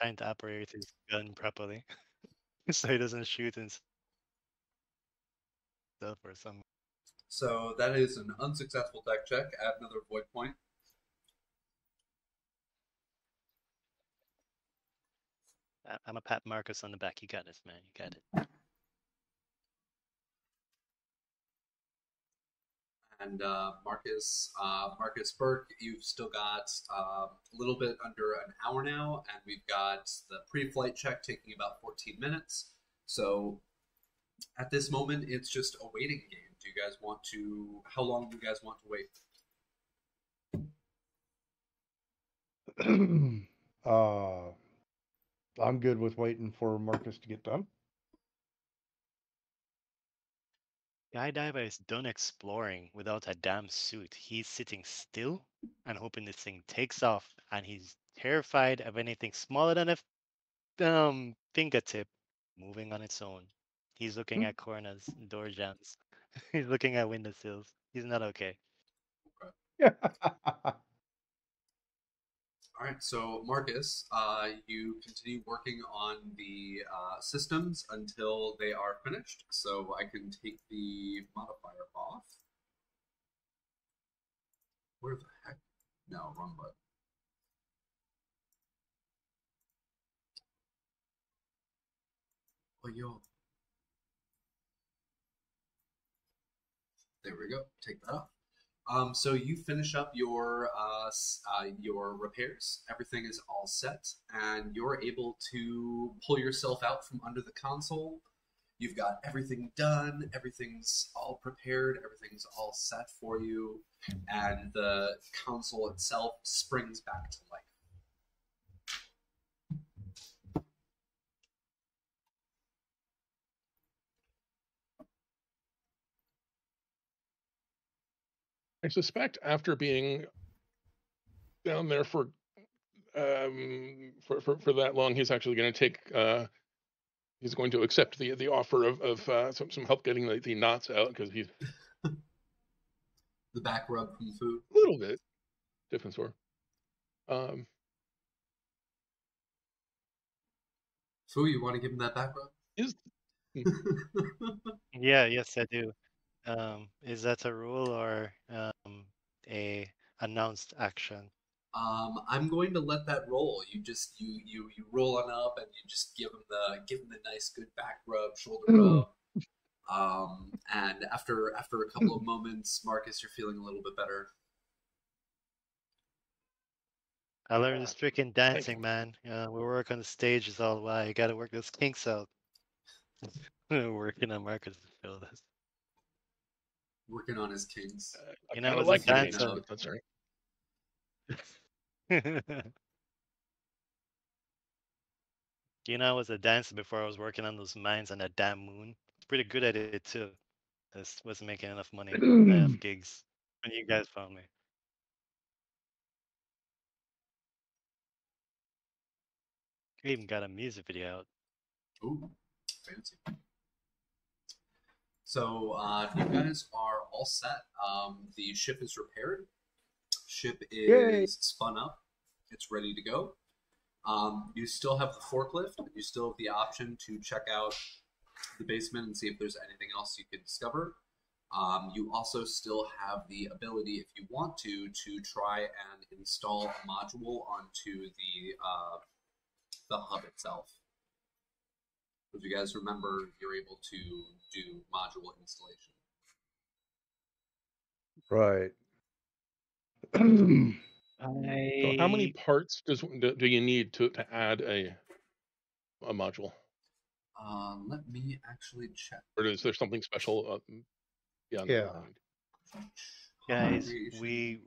Trying to operate his gun properly, so he doesn't shoot himself or something. So that is an unsuccessful tech check. Add another void point. I'm a pat Marcus on the back. You got this, man. You got it. And Marcus Burke, you've still got a little bit under an hour now, and we've got the pre-flight check taking about 14 minutes. So at this moment, it's just a waiting game. Do you guys want to? How long do you guys want to wait? I'm good with waiting for Marcus to get done. Skydiver is done exploring without a damn suit. He's sitting still and hoping this thing takes off, and he's terrified of anything smaller than a fingertip moving on its own. He's looking at corners, door jams. He's looking at windowsills. He's not okay. Yeah. All right, so Marcus, you continue working on the systems until they are finished. So I can take the modifier off. Where the heck? No, wrong button. Oh, yo. There we go. Take that off. So you finish up your repairs. Everything is all set, and you're able to pull yourself out from under the console. You've got everything done. Everything's all prepared. Everything's all set for you, and the console itself springs back to life. I suspect after being down there for that long, he's actually going to take. He's going to accept the offer of some help getting the knots out, because he's The back rub from food. a little bit different sore. Foo, you want to give him that back rub? Is Yeah, yes, I do. Is that a rule or a announced action? I'm going to let that roll. You roll on up and you just give him the nice good back rub, shoulder rub. And after a couple of moments, Marcus, you're feeling a little bit better. I learned this freaking dancing, you. man. We work on the stage is all why. You gotta work those kinks out. Working on Marcus to feel this. Working on his kinks. I You know, kind of as a like the dancer. kinks, but that's all right. You know, I was a dancer before I was working on those mines on that damn moon. Pretty good at it too. Just wasn't making enough money. I have gigs. When you guys found me. We even got a music video out. Ooh, fancy. So you guys are all set. The ship is repaired. Ship is Yay. spun up. It's ready to go. You still have the forklift. You still have the option to check out the basement and see if there's anything else you can discover. You also still have the ability, if you want to try and install a module onto the hub itself. If you guys remember, you're able to do module installation. Right. So how many parts do you need to add a module? Let me actually check. Or is there something special beyond Yeah. that? Guys, we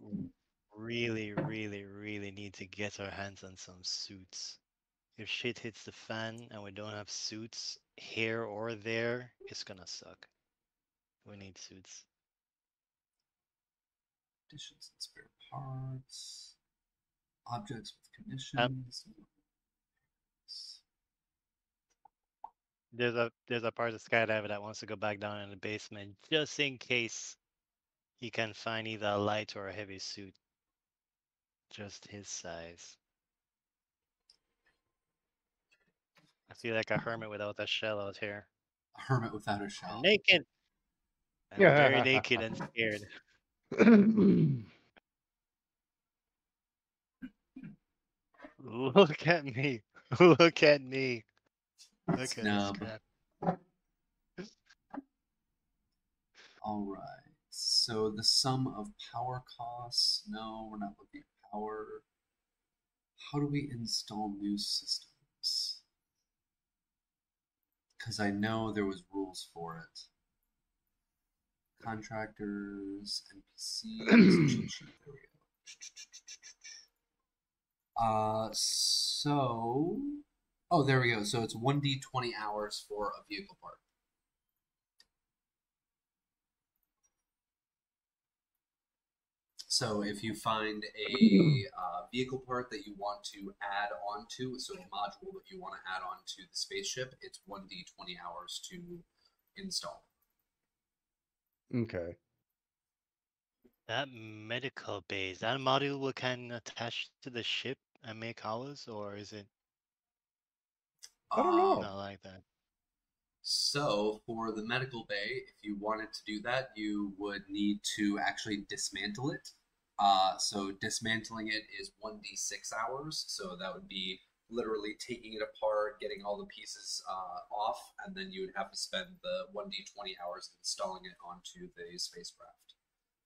really, really, really need to get our hands on some suits. If shit hits the fan and we don't have suits here or there, it's gonna suck. We need suits. Additions and spare parts. Objects with conditions. There's a part of Skydiver that wants to go back down in the basement just in case he can find either a light or a heavy suit. Just his size. I feel like a hermit without a shell out here. A hermit without a shell. Naked! I'm very naked and scared. Look at me. Look at me. Look at this crap. Alright. So the sum of power costs. No, we're not looking at power. How do we install new systems? Because I know there was rules for it. Contractors, NPCs, cheat sheet. There we go. Oh, there we go. So it's 1d 20 hours for a vehicle part. So if you find a vehicle part that you want to add onto, so a module that you want to add onto the spaceship, it's 1d 20 hours to install. Okay. That medical base, that module can attach to the ship and make ours, or is it I don't know. not like that? So for the medical bay, if you wanted to do that, you would need to actually dismantle it. So dismantling it is 1d6 hours. So that would be literally taking it apart, getting all the pieces off, and then you would have to spend the 1d 20 hours installing it onto the spacecraft.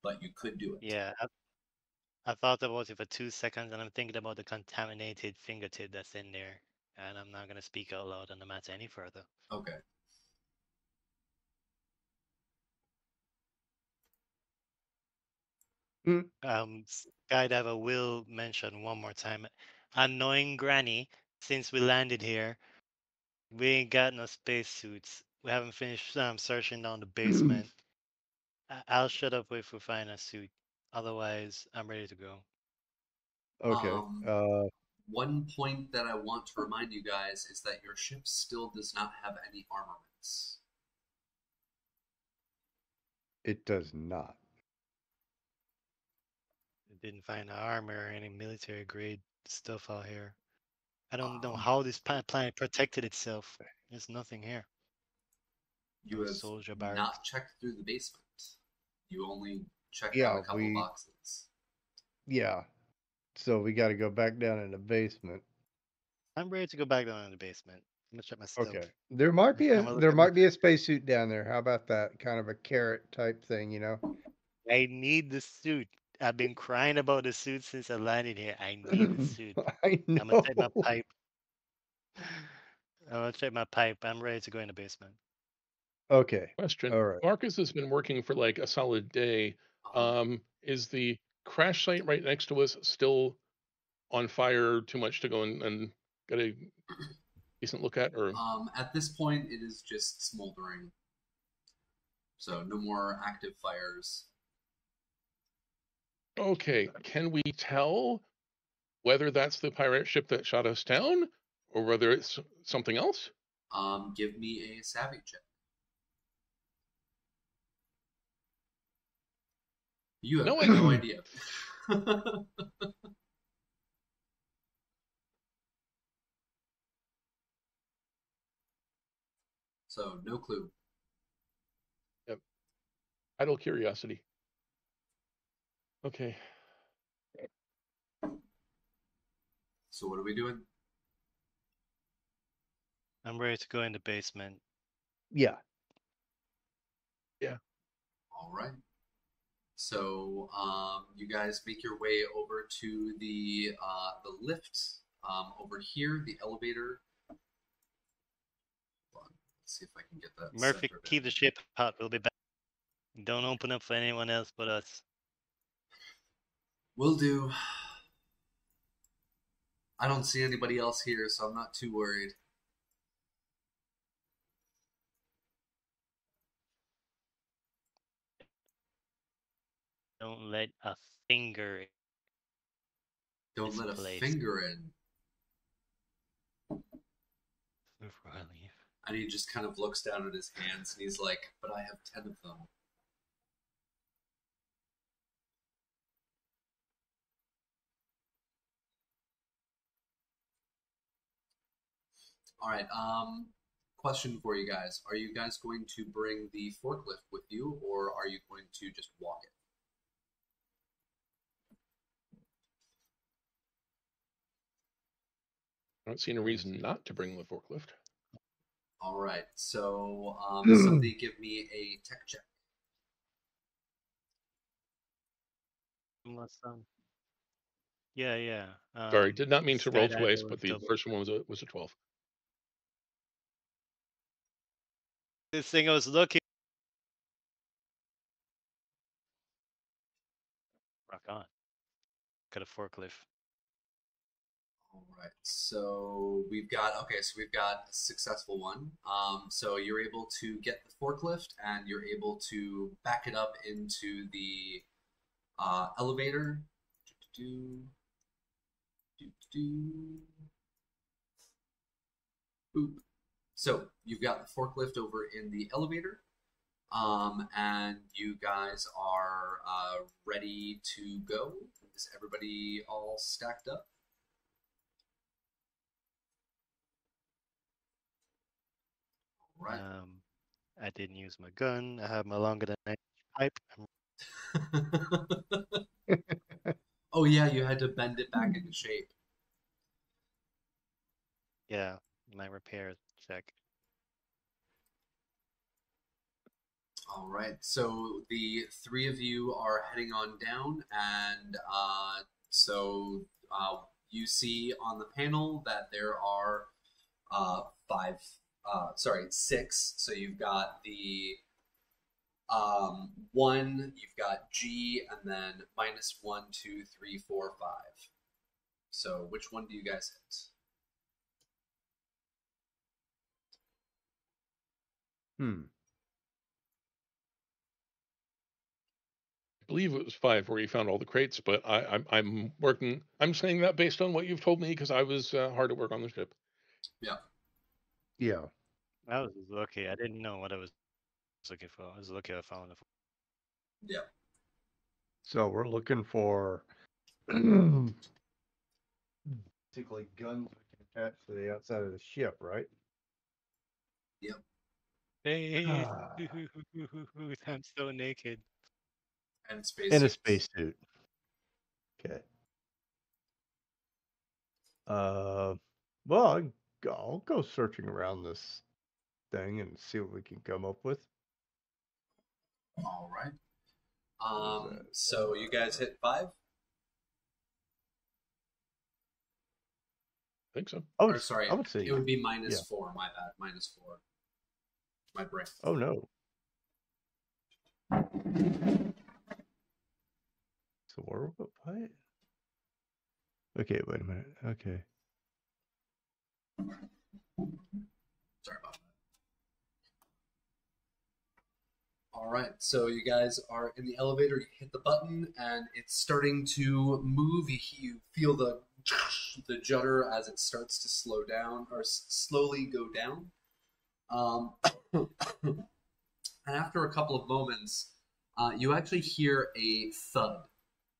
but you could do it. Yeah, I thought about it for 2 seconds, and I'm thinking about the contaminated fingertip that's in there, and I'm not gonna speak out loud on the matter any further. Okay. Skydiver will mention one more time. Annoying Granny, since we landed here, we ain't got no spacesuits. We haven't finished searching down the basement. I'll shut up if we find a suit. Otherwise, I'm ready to go. Okay. One point that I want to remind you guys is that your ship still does not have any armaments. It does not. I didn't find armor or any military grade stuff out here. I don't know how this planet protected itself. There's nothing here. You No have soldier barracks. not checked through the basement. You only checked Yeah, out a couple boxes. Yeah. So we got to go back down in the basement. I'm ready to go back down in the basement. I'm gonna check my stuff. Okay. There might be I'm a gonna there look at might be a spacesuit down there. How about that? Kind of a carrot type thing, you know? I need the suit. I've been crying about the suit since I landed here. I need the suit. I know. I'm gonna check my pipe. I'm gonna check my pipe. I'm ready to go in the basement. Okay. Question. All right. Marcus has been working for like a solid day. Is the crash site right next to us still on fire? Too much to go and get a decent look at? Or At this point, it is just smoldering. So no more active fires. okay, can we tell whether that's the pirate ship that shot us down, or whether it's something else? Give me a savvy check. You have no idea. So, no clue. Yep. Idle curiosity. Okay. So, what are we doing? I'm ready to go in the basement. Yeah. Yeah. All right. So, you guys make your way over to the lift over here, the elevator. Hold on. Let's see if I can get that. Murphy, keep the ship hot. We'll be back. Don't open up for anyone else but us. Will do. I don't see anybody else here, so I'm not too worried. Don't let a finger. Don't let a finger in. Before I leave. And he just kind of looks down at his hands and he's like, but I have 10 of them. All right. Question for you guys. Are you guys going to bring the forklift with you, or are you going to just walk it? I don't see any reason not to bring the forklift. All right. So somebody give me a tech check. Yeah. Sorry, did not mean to roll Skydiver twice, was but the double. first one was a 12. This thing I was looking. Rock on. Got a forklift. All right. So we've got a successful one. So you're able to get the forklift and you're able to back it up into the elevator. Boop. So you've got the forklift over in the elevator, and you guys are ready to go. Is everybody all stacked up? All right. I didn't use my gun. I have my longer than 9 pipe. Oh yeah, you had to bend it back into shape. Yeah, my repair check. All right. So the three of you are heading on down, and you see on the panel that there are six. So you've got the one, you've got G, and then minus 1, 2, 3, 4, 5. So which one do you guys hit? I believe it was 5 where you found all the crates, but I'm working. I'm saying that based on what you've told me because I was hard at work on the ship. Yeah. Yeah. I was lucky. I didn't know what I was looking for. I was lucky I found it. Yeah. So we're looking for basically guns we can attach to the outside of the ship, right? Yep. Hey, I'm so naked. And space. In a spacesuit. Okay. Well, I'll go searching around this thing and see what we can come up with. All right. So you guys hit 5? I think so. Or sorry, I would say it would be minus 4. My bad, minus 4. My brain. Oh no. So where? What? Okay, wait a minute. Okay. Sorry about that. All right, so you guys are in the elevator. You hit the button, and it's starting to move. You feel the judder as it starts to slow down or slowly go down. And after a couple of moments, you actually hear a thud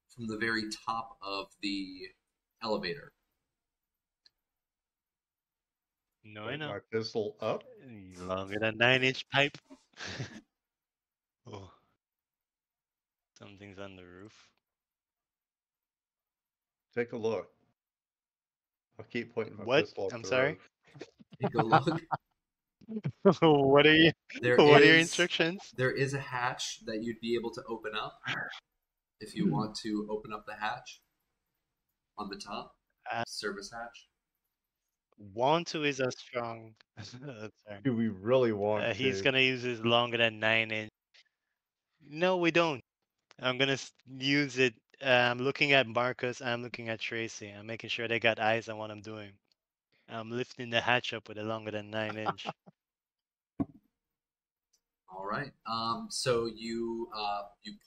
from the very top of the elevator. No, I know. My pistol up. Longer than 9-inch pipe. Oh. Something's on the roof. Take a look. I'll keep pointing my What? pistol up I'm the sorry? roof. Take a look. What are you? There What are your is- instructions? There is a hatch that you'd be able to open up if you want to open up the hatch on the top. Service hatch. Want to is a strong. Sorry. Do we really want to? He's gonna use his longer than 9-inch. No, we don't. I'm gonna use it. I'm looking at Marcus. I'm looking at Tracy. I'm making sure they got eyes on what I'm doing. I'm lifting the hatch up with a longer than 9-inch. All right. So you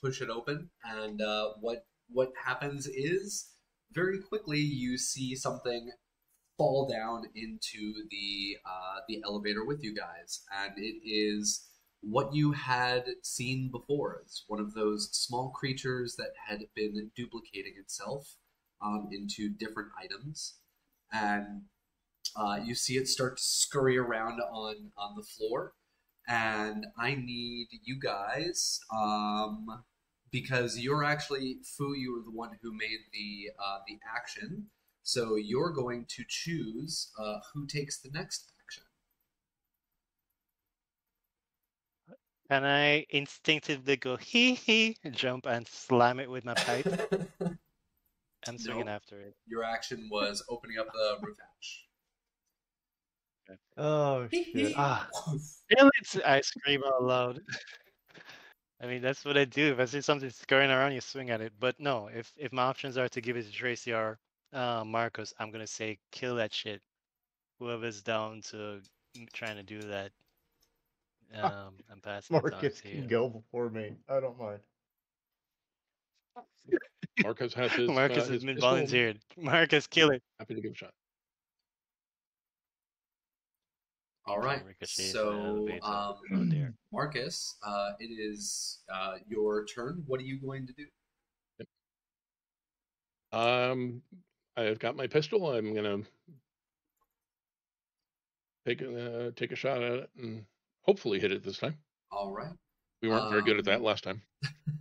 push it open, and what happens is very quickly you see something fall down into the elevator with you guys, and it is what you had seen before. It's one of those small creatures that had been duplicating itself into different items, and you see it start to scurry around on the floor. And I need you guys, because you're actually, Fu, you were the one who made the action, so you're going to choose who takes the next action. Can I instinctively go hee hee, jump and slam it with my pipe? I'm swinging Nope. after it. Your action was opening up the roof hatch. Oh shit! Ah, damn it! I scream out loud. I mean, that's what I do. If I see something scurrying around, you swing at it. But no, if my options are to give it to Tracy or Marcus, I'm gonna say kill that shit. Whoever's down to trying to do that, I'm passing it on Marcus to you. can go before me. I don't mind. Marcus has his Marcus has his been pistol. volunteered. Marcus, kill it. Happy to give it a shot. All right. Ricochet So, from the elevator. Oh dear. Marcus, it is your turn. What are you going to do? I've got my pistol. I'm gonna take a shot at it and hopefully hit it this time. All right. We weren't very good at that last time.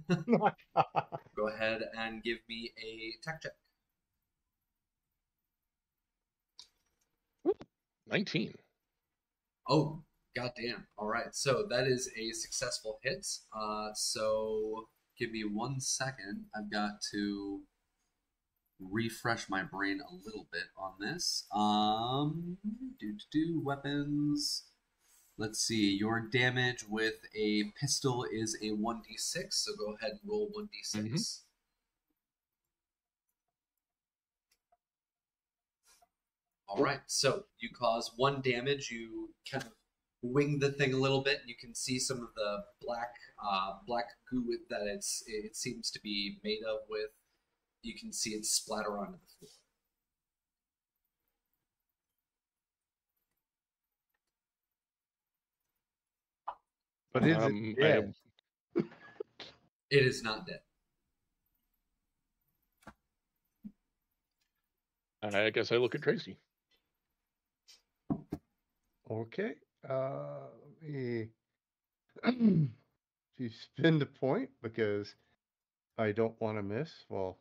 Go ahead and give me a tech check. 19. Oh, Goddamn. All right. So that is a successful hit. So give me 1 second. I've got to refresh my brain a little bit on this. Weapons. Let's see. Your damage with a pistol is a 1d6. So go ahead and roll 1d6. Mhm. All right, so you cause 1 damage. You kind of wing the thing a little bit. You can see some of the black goo that it seems to be made of with. You can see it splatter onto the floor. But is it I dead? It is not dead. I guess I look at Tracy. Okay. Let me to spend a point because I don't want to miss. Well,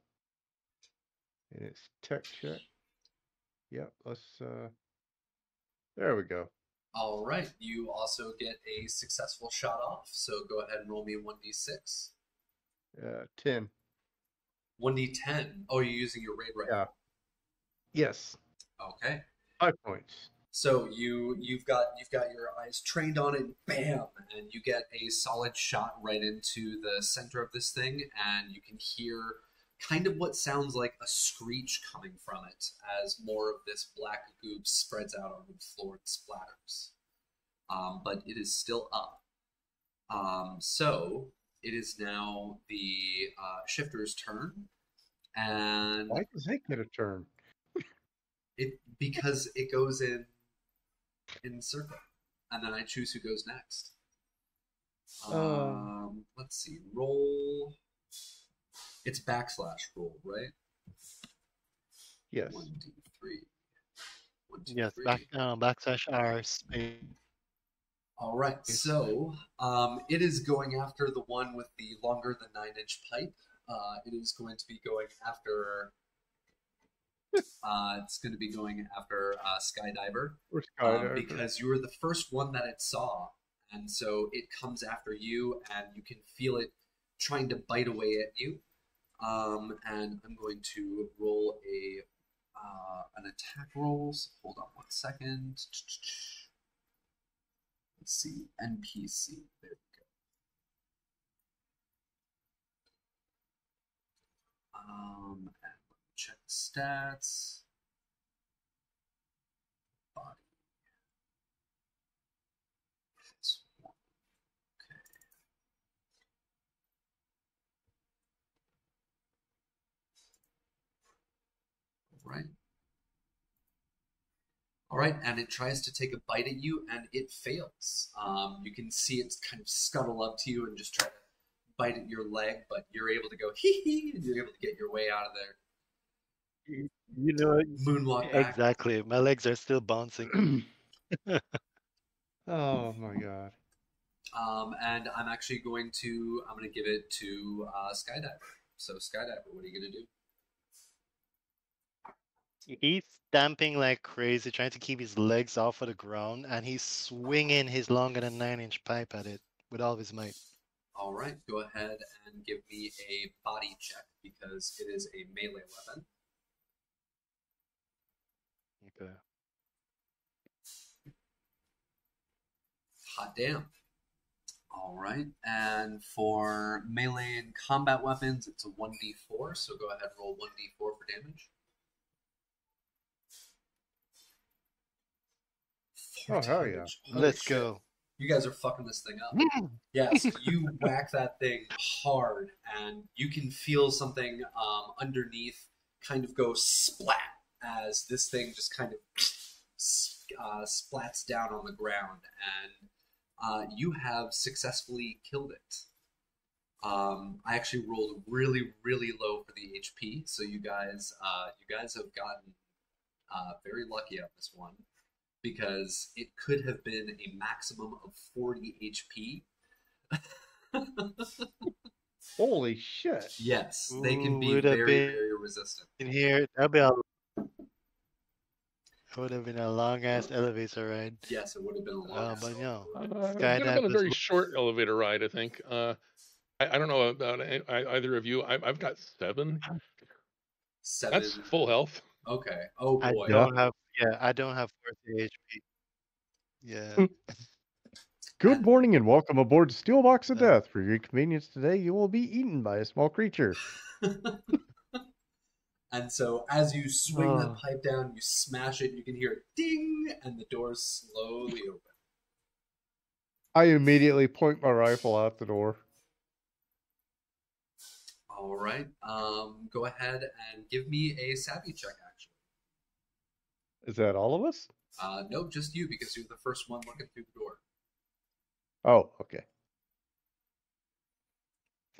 and it's tech check. Yep. Let's. There we go. All right, you also get a successful shot off. So go ahead and roll me a 1d6. 10. 1d10. Oh, you're using your raid rifle. Yeah. Yes. Okay. 5 points. So you've got your eyes trained on it, bam, and you get a solid shot right into the center of this thing, and you can hear kind of what sounds like a screech coming from it as more of this black goop spreads out on the floor and splatters. But it is still up. So it is now the shifter's turn, and Why does it get a turn? because it goes in circle, and then I choose who goes next. Let's see. Roll. It's / roll, right? Yes. 1d3. 1, 2, Yes, 3. /R space. All right. So it is going after the one with the longer than 9-inch pipe. It is going to be going after. It's going to be going after Skydiver. Or Skydiver. Because you were the first one that it saw. And so it comes after you, and you can feel it trying to bite away at you. And I'm going to roll an attack roll. So hold on 1 second. Let's see. NPC. There we go. And check the stats. Body. +1. Okay. All right, and it tries to take a bite at you, and it fails. You can see it kind of scuttle up to you and just try to bite at your leg, but you're able to go hee hee, and you're able to get your way out of there. You know, Moonwalk back. exactly. My legs are still bouncing. Oh my god. And I'm actually going to give it to Skydiver. So Skydiver, what are you gonna do? He's stamping like crazy, trying to keep his legs off of the ground, and he's swinging his longer than 9-inch pipe at it with all his might. All right, go ahead and give me a body check because it is a melee weapon. Okay. Hot damn. All right, and for melee and combat weapons, it's a 1d4, so go ahead and roll 1d4 for damage. Oh, hell yeah. Let's go. You guys are fucking this thing up. Yeah, so you whack that thing hard, and you can feel something underneath kind of go splat as this thing just kind of splats down on the ground, and you have successfully killed it. I actually rolled really, really low for the HP, so you guys have gotten very lucky on this one, because it could have been a maximum of 40 HP. Holy shit. Yes, they can be Would have very, been very resistant. in here. That'd be a would have been a long ass elevator ride. Yes, it would have been a long. But no, It would have skydive been a is very short elevator ride, I think. I don't know about either of you. I've got 7. That's 7. full health. Okay. Oh I boy. don't have I don't have 40 HP. Yeah. Good morning and welcome aboard Steelbox of Uh, Death. For your convenience today, you will be eaten by a small creature. And so as you swing Oh. that pipe down, you smash it, you can hear it ding, and the doors slowly open. I immediately point my rifle out the door. All right. Go ahead and give me a savvy check, actually. Is that all of us? No, just you, because you're the first one looking through the door. Oh, okay.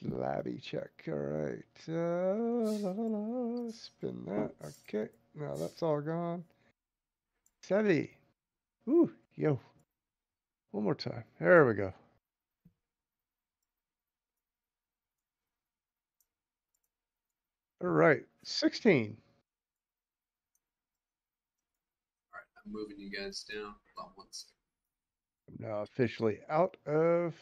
Labby check. All right. Spin that. Okay. Now that's all gone. Savvy. Ooh, yo. One more time. There we go. All right. 16. All right, I'm moving you guys down. Hold on one second. I'm now officially out of.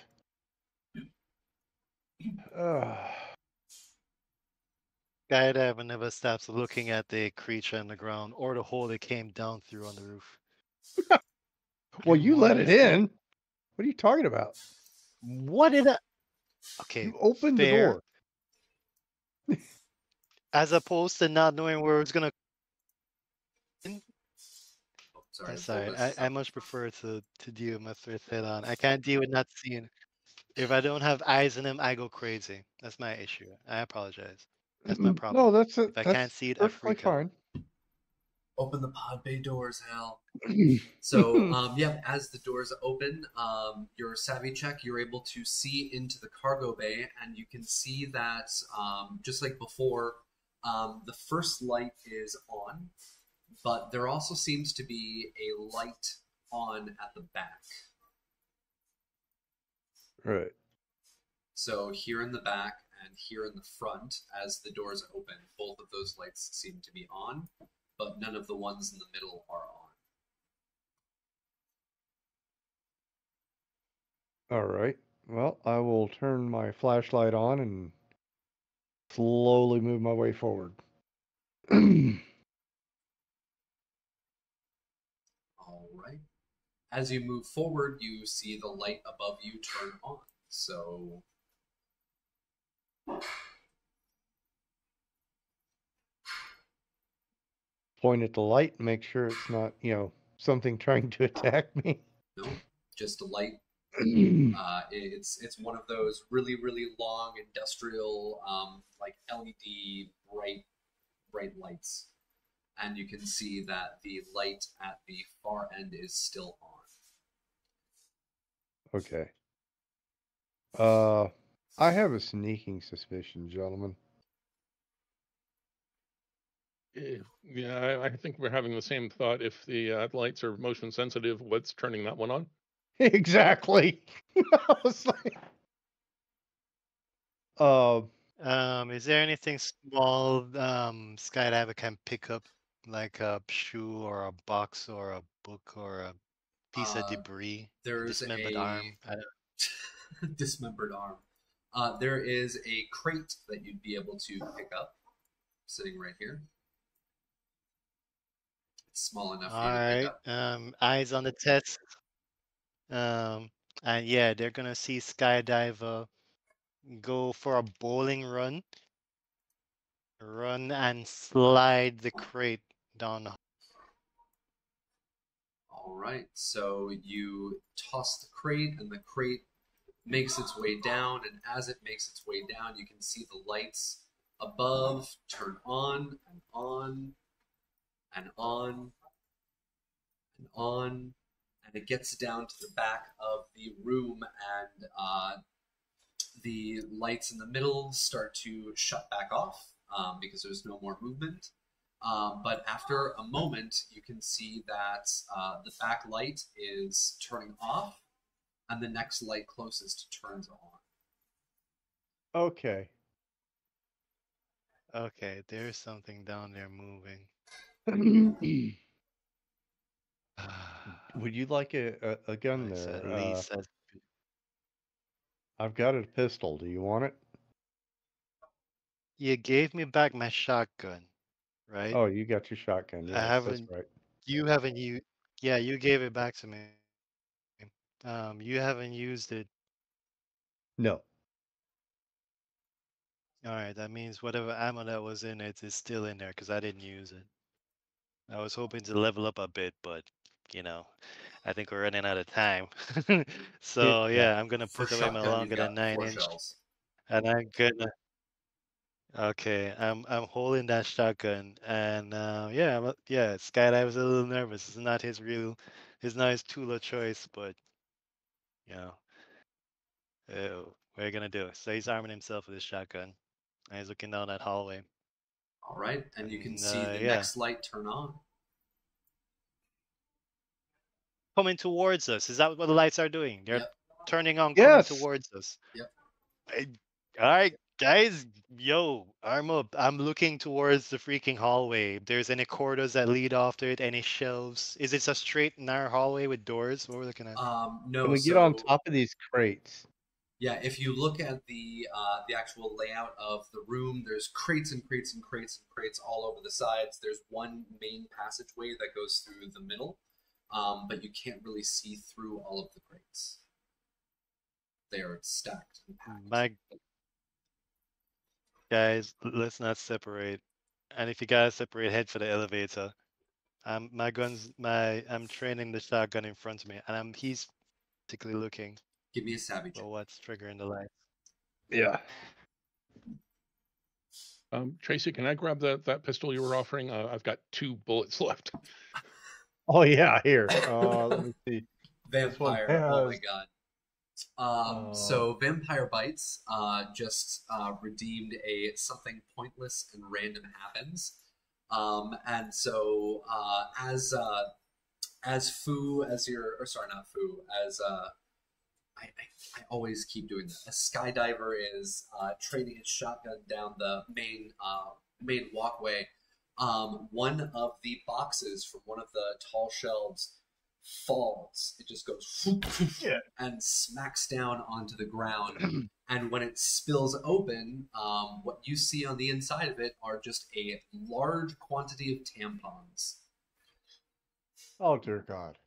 Skydiver never stops looking at the creature on the ground or the hole it came down through on the roof. Well, you let it What is that? in. What are you talking about? What did I? Okay, You opened the fair. door. As opposed to not knowing where it's gonna. Oh, sorry. I'm sorry. I much prefer to deal with my threats head on. I can't deal with not seeing. If I don't have eyes in them, I go crazy. That's my issue. I apologize. That's my problem. No, that's it. If I That's can't see it, I perfectly freak out. fine. Open the pod bay doors, Hal. So, yeah, as the doors open, your savvy check, you're able to see into the cargo bay, and you can see that, just like before, the first light is on, but there also seems to be a light on at the back. Right. So here in the back and here in the front, as the doors open, both of those lights seem to be on, but none of the ones in the middle are on. All right. Well, I will turn my flashlight on and slowly move my way forward. All right. As you move forward, you see the light above you turn on. So Point at the light and make sure it's not, something trying to attack me. no, just a light. Okay. It's one of those really, really long industrial like LED bright lights, and you can see that the light at the far end is still on. I have a sneaking suspicion, gentlemen. Yeah, I think we're having the same thought. If the lights are motion sensitive, what's turning that one on? Exactly. I was like, Is there anything small skydiver can pick up, like a shoe or a box or a book or a piece of debris? There's Dismembered a arm. dismembered arm. There is a crate that you'd be able to pick up, sitting right here. It's small enough for you to pick up. Eyes on the test. And yeah, they're gonna see skydiver go for a bowling run and slide the crate down. All right, so you toss the crate, and the crate makes its way down, and as it makes its way down, you can see the lights above turn on and on and on and on, and it gets down to the back of the room, and the lights in the middle start to shut back off because there's no more movement. But after a moment, you can see that the back light is turning off, and the next light closest turns on. okay. Okay, there's something down there moving. Would you like a gun Nice, at there? least that's I've got a pistol. Do you want it? you gave me back my shotgun, right? Oh, you got your shotgun. I Yes, that's haven't. right. You haven't you. Yeah, you gave it back to me. You haven't used it. No. All right, that means whatever ammo that was in it is still in there because I didn't use it. I was hoping to level up a bit, but you know, I think we're running out of time. So Yeah. yeah, I'm gonna For put away my shotgun, you've longer than got 4 9-inch, shells. and I'm gonna. Okay, I'm holding that shotgun, and yeah, yeah. Skydive was a little nervous. It's not his not his tool of choice, but you know, what are you gonna do? So he's arming himself with his shotgun, and he's looking down that hallway. All right, and you can And see the yeah, next light turn on. coming towards us. Is that what the lights are doing? They're Yep. turning on, coming Yes. towards us. Yep. All right, guys, yo, arm up. I'm looking towards the freaking hallway. If there's any corridors that lead off to it, any shelves. Is it a straight narrow hallway with doors? What we're looking at? No. Can we get on top of these crates? Yeah, if you look at the actual layout of the room, there's crates and crates and crates and crates all over the sides. There's one main passageway that goes through the middle, but you can't really see through all of the crates. They are stacked and packed. My guys, let's not separate. And if you gotta separate, head for the elevator. I'm training the shotgun in front of me, and he's particularly looking Give me a savvy check. for what's triggering the lights. Yeah. Tracy, can I grab that pistol you were offering? I've got 2 bullets left. Oh yeah. Here. Let me see. Vampire. Oh my god. So Vampire Bites just redeemed a something pointless and random happens. And so as Foo, as your, or sorry, not Foo, as I always keep doing that. A skydiver is training his shotgun down the main walkway. One of the boxes from one of the tall shelves falls. It just goes Yeah. and smacks down onto the ground. And when it spills open, what you see on the inside of it are just a large quantity of tampons. Oh dear God.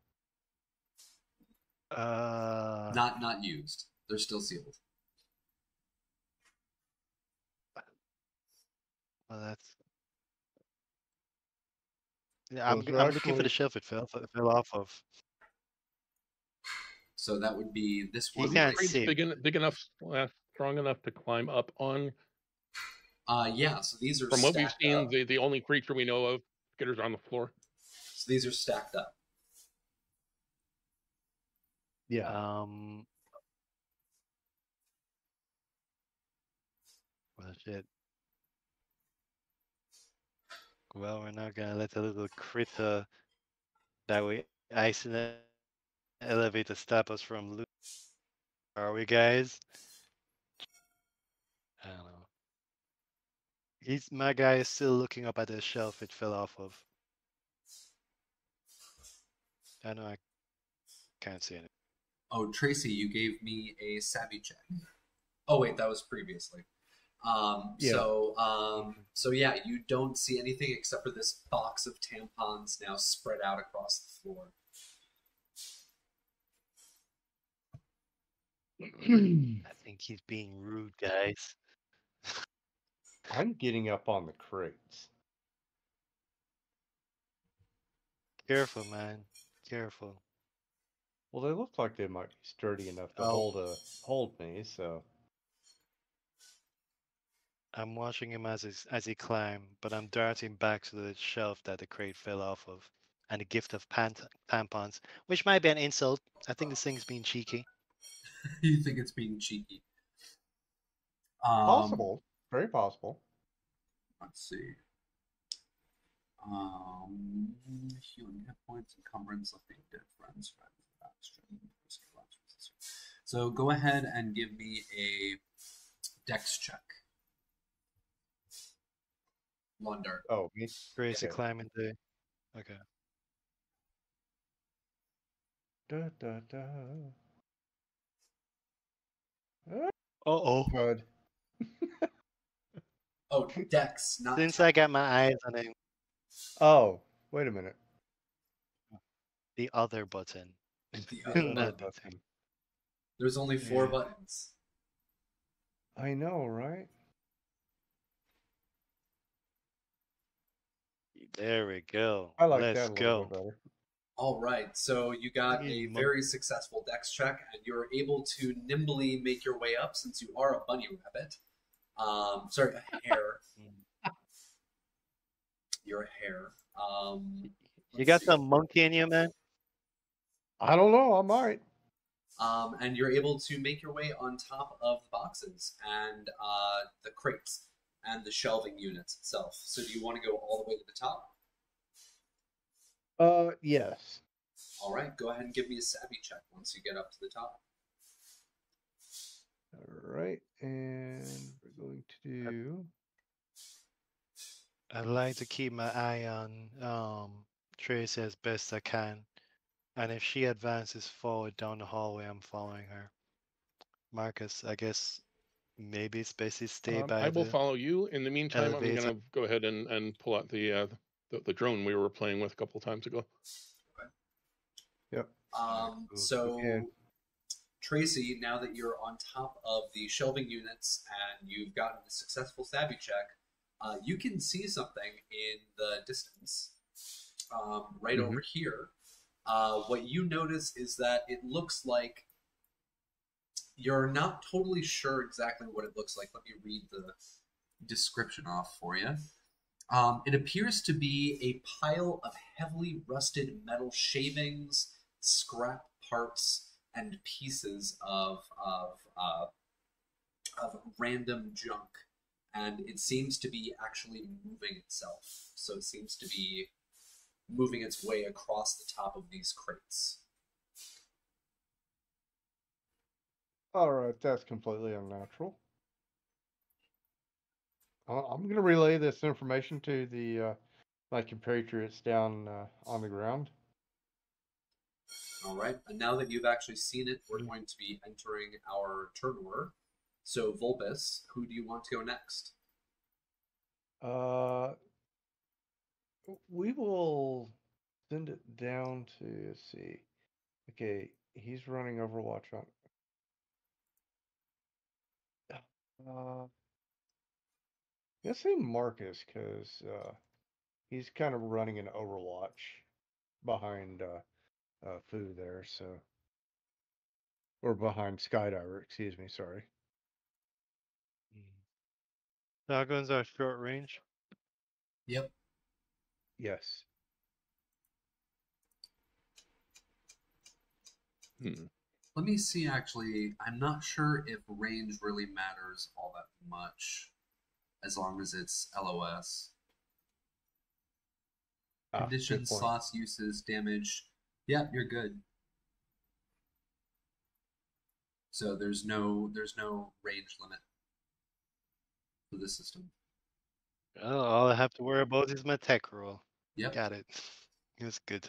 Not used. They're still sealed. Well, that's. Yeah, I'm Those are looking for the actually- shelf it fell off of. So that would be this You one. can't Crate's see. big enough, strong enough to climb up on. Yeah, so these are From what we've stacked seen, up. the only creature we know of, Skitter's on the floor. So these are stacked up. Yeah. Well, shit. Well, we're not gonna let the little critter that we ice in the elevator stop us from loot. Are we, guys? I don't know. My guy is still looking up at the shelf it fell off of. I know I can't see it. Oh, Tracy, you gave me a savvy check. Oh wait, that was previously. Yeah. So yeah, you don't see anything except for this box of tampons now spread out across the floor. I think he's being rude, guys. I'm getting up on the crates. Careful, man. Careful. Well, they look like they might be sturdy enough to Oh. hold me. So I'm watching him as he climbs, but I'm darting back to the shelf that the crate fell off of, and a gift of tampons, which might be an insult. I think this thing's being cheeky. You think it's being cheeky? possible, very possible. Let's see. Healing hit points, encumbrance, lifting dead friends. So go ahead and give me a dex check. Londar. Oh, me. Grace Okay. climbing the. Okay. Da, da, da. Uh-oh. Good. Oh, Dex, not Since tech. I got my eyes on him, Oh, wait a minute. the other button. The The other other Not button. the thing. There's only 4 Yeah. buttons. I know, right? There we go. I like Let's that a little go. bit better. All right, so you got Hey, a monk. very successful Dex check, and you're able to nimbly make your way up since you are a bunny rabbit. Sorry, a hare. You're a hare. You Let's got see. some monkey in you, man? I don't know. I might. And you're able to make your way on top of the boxes and the crates and the shelving units itself. So do you want to go all the way to the top? Yes. All right, go ahead and give me a savvy check once you get up to the top. All right, and we're going to do. I like to keep my eye on Tracy as best I can. And if she advances forward down the hallway, I'm following her. Marcus, I guess maybe it's best to stay by I will the follow you. In the meantime, I'm elevator. going to go ahead and pull out the drone we were playing with a couple times ago. Yep. So, Okay. Tracy, now that you're on top of the shelving units and you've gotten a successful savvy check, you can see something in the distance, right over here. What you notice is that it looks like you're not totally sure exactly what it looks like. Let me read the description off for you. It appears to be a pile of heavily rusted metal shavings, scrap parts, and pieces of random junk. And it seems to be actually moving itself. So it seems to be moving its way across the top of these crates. All right, that's completely unnatural. I'm going to relay this information to the my compatriots down on the ground. All right, and now that you've actually seen it, we're going to be entering our turn order. So, Volpus, who do you want to go next? We will send it down to, let's see. Okay, he's running Overwatch on. Let's say Marcus, because he's kind of running an Overwatch behind Foo there, so. Or behind Skydiver, excuse me, sorry. Shotguns are short range. Yep. Yes. Let me see, actually. I'm not sure if range really matters all that much, as long as it's LOS. Conditions, slots, uses, damage. Yeah, you're good. So there's no range limit for the system. Oh, all I have to worry about is my tech roll. Yep. Got it. It's good.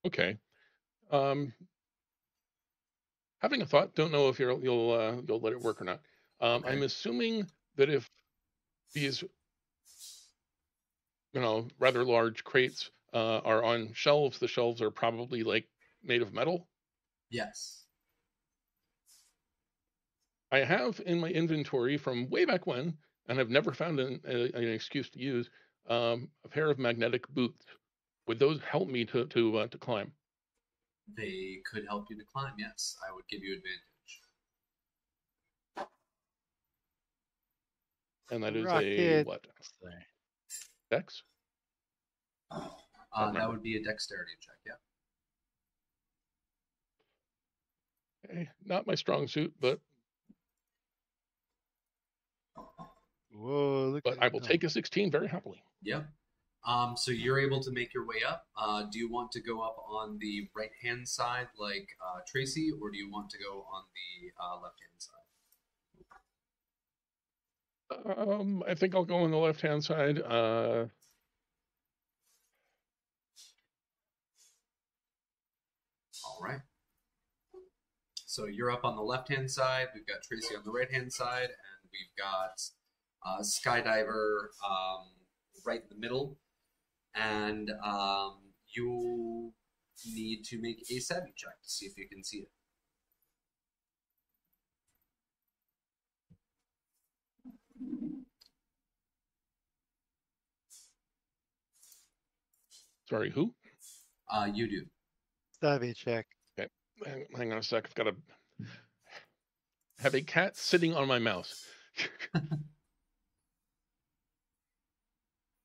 Okay. Having a thought. Don't know if you'll let it work or not. Okay. I'm assuming that if these rather large crates are on shelves, the shelves are probably like made of metal. Yes. I have in my inventory from way back when, and I've never found an excuse to use, a pair of magnetic boots. Would those help me to climb? They could help you to climb, yes. I would give you advantage. And that is a Rocket. what? Dex? That would be a dexterity check, yeah. Okay. Not my strong suit, but Whoa, look but I will take a 16 very happily. Yep. So you're able to make your way up. Do you want to go up on the right-hand side like Tracy, or do you want to go on the left-hand I think I'll go on the left-hand side. All right. So you're up on the left-hand side. We've got Tracy on the right-hand side, and we've got Skydiver right in the middle. And you need to make a savvy check to see if you can see it. Sorry, who? You do. Savvy check. Okay, hang on a sec. I've got to have a cat sitting on my mouse.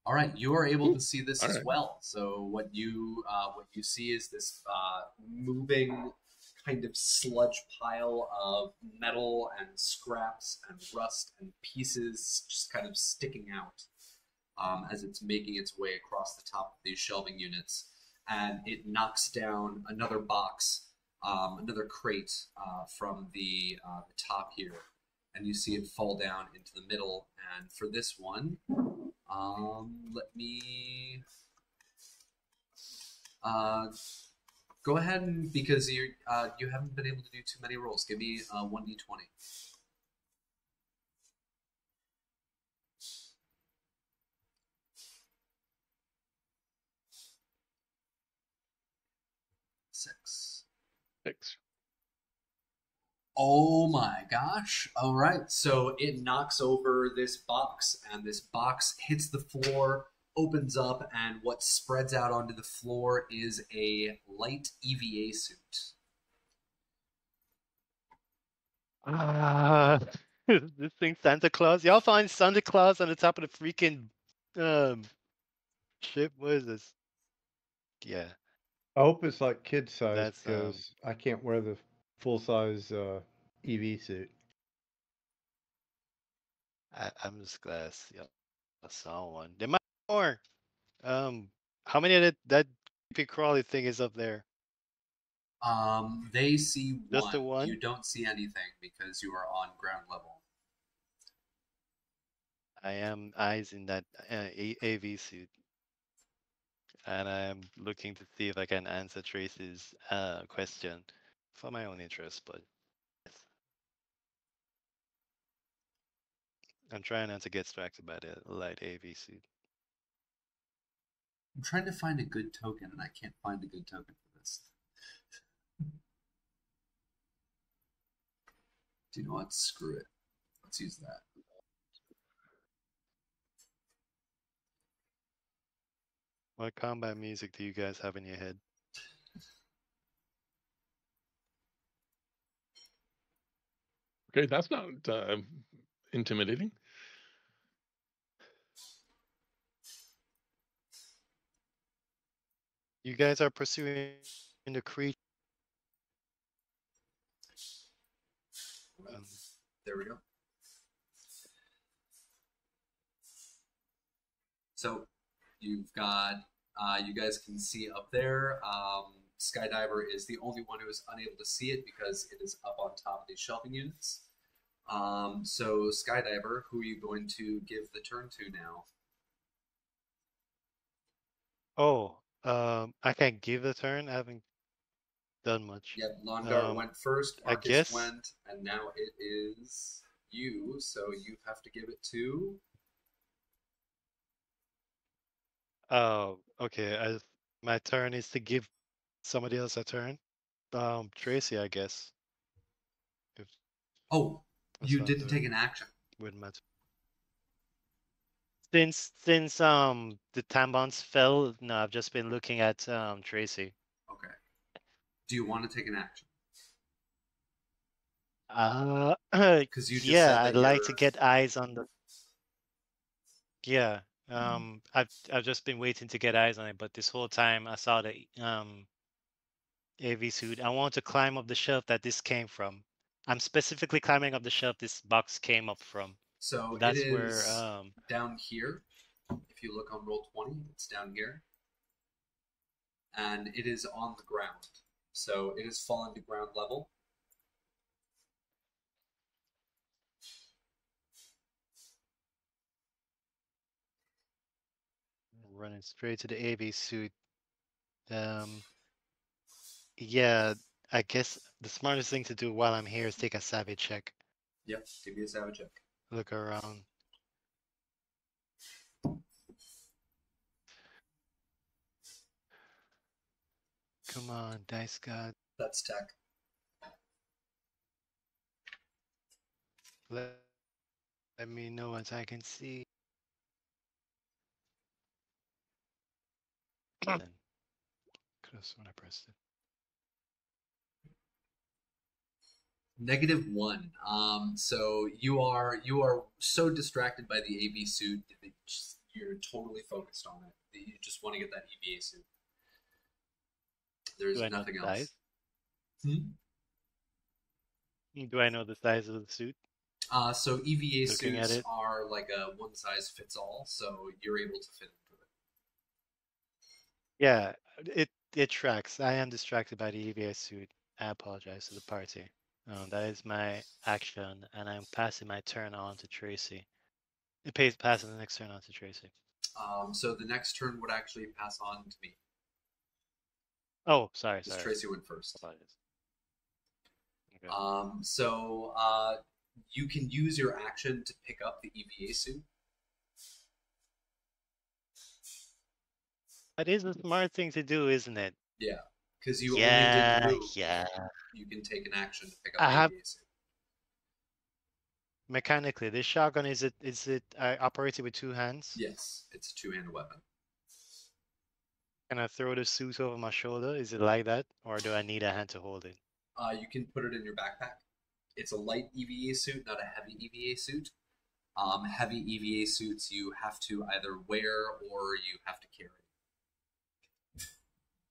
All right, you are able to see this All as right. well. So what you see is this moving kind of sludge pile of metal and scraps and rust and pieces just kind of sticking out as it's making its way across the top of these shelving units. And it knocks down another box, another crate from the top here. And you see it fall down into the middle. And for this one, let me go ahead and, because you haven't been able to do too many rolls, give me 1d20. Six. Oh my gosh. All right. So it knocks over this box, and this box hits the floor, opens up, and what spreads out onto the floor is a light EVA suit. This thing Santa Claus. Y'all find Santa Claus on the top of the freaking ship? What is this? Yeah. I hope it's like kid size That's, because I can't wear the full size EV suit. I'm just glad I saw one. There might be more. How many of that creepy crawly thing is up there? They see one. Just the one? You don't see anything because you are on ground level. I am eyes in that AV suit, and I'm looking to see if I can answer Tracy's question for my own interest, but yes. I'm trying not to get distracted by the light AV suit. I'm trying to find a good token, and I can't find a good token for this. Do you know what? Screw it. Let's use that. What combat music do you guys have in your head? Okay, that's not intimidating. You guys are pursuing the creature. There we go. So you've got, you guys can see up there, Skydiver is the only one who is unable to see it because it is up on top of these shelving units. So Skydiver, who are you going to give the turn to now? Oh, I can't give the turn. I haven't done much. Yep, Londar went first, I Marcus guess went, and now it is you, so you have to give it to... Oh, okay. My turn is to give somebody else a turn. Tracy, I guess. Oh, you didn't take an action. Wouldn't matter. Since the Tambons fell, no, I've just been looking at Tracy. Okay. Do you want to take an action? Because you just yeah, said that I'd like to you're- get eyes on the. Yeah, I've just been waiting to get eyes on it, but this whole time I saw the AV suit. I want to climb up the shelf that this came from. I'm specifically climbing up the shelf this box came up from. So that's it is where down here. If you look on Roll20, it's down here. And it is on the ground. So it has fallen to ground level. running straight to the AV suit. Yeah, I guess the smartest thing to do while I'm here is take a savvy check. Yep, give me a savage check. Look around. Come on, Dice God. That's tech. Let me know what I can see. Then could have sworn I pressed it. -1. So you are so distracted by the AV suit that you're totally focused on it. That you just want to get that EVA suit. There's Do I know nothing the else. size? Hmm? Do I know the size of the suit? So EVA Looking at suits it. are like a one size fits all, so you're able to fit into it. Yeah, it tracks. I am distracted by the EVA suit. I apologize to the party. That is my action, and I'm passing my turn on to Tracy. Passing the next turn on to Tracy. So the next turn would actually pass on to me. Oh, sorry. Because Tracy went first. Apologies. Okay. So you can use your action to pick up the EVA suit. That is a smart thing to do, isn't it? Yeah, because you only didn't move. Yeah. You can take an action to pick up I the have- EVA suit. Mechanically, this shotgun is it operated with two hands? Yes, it's a two-handed weapon. Can I throw the suit over my shoulder? Is it like that, or do I need a hand to hold it? You can put it in your backpack. It's a light EVA suit, not a heavy EVA suit. Heavy EVA suits you have to either wear or you have to carry.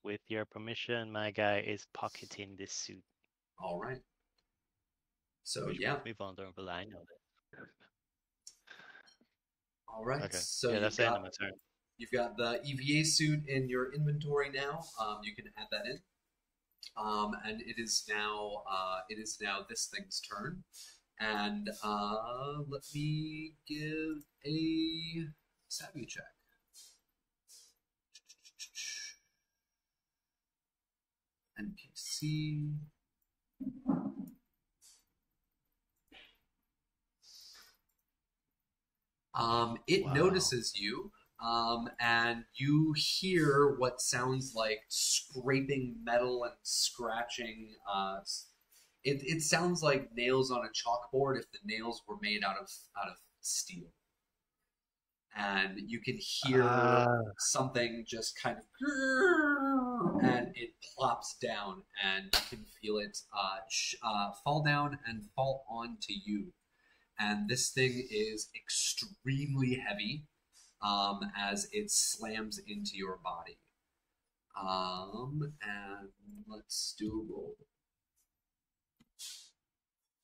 With your permission, my guy is pocketing this suit. All right. So Which yeah. makes me vulnerable, I know that. All right. Okay. So yeah, that's the end of my turn. You've got the EVA suit in your inventory now. You can add that in. And it is now this thing's turn. And let me give a savvy check. NPC. It Wow. notices you, and you hear what sounds like scraping metal and scratching. It sounds like nails on a chalkboard if the nails were made out of steel. And you can hear something just kind of, and it plops down, and you can feel it fall down and fall onto you. And this thing is extremely heavy as it slams into your body. And let's do a roll.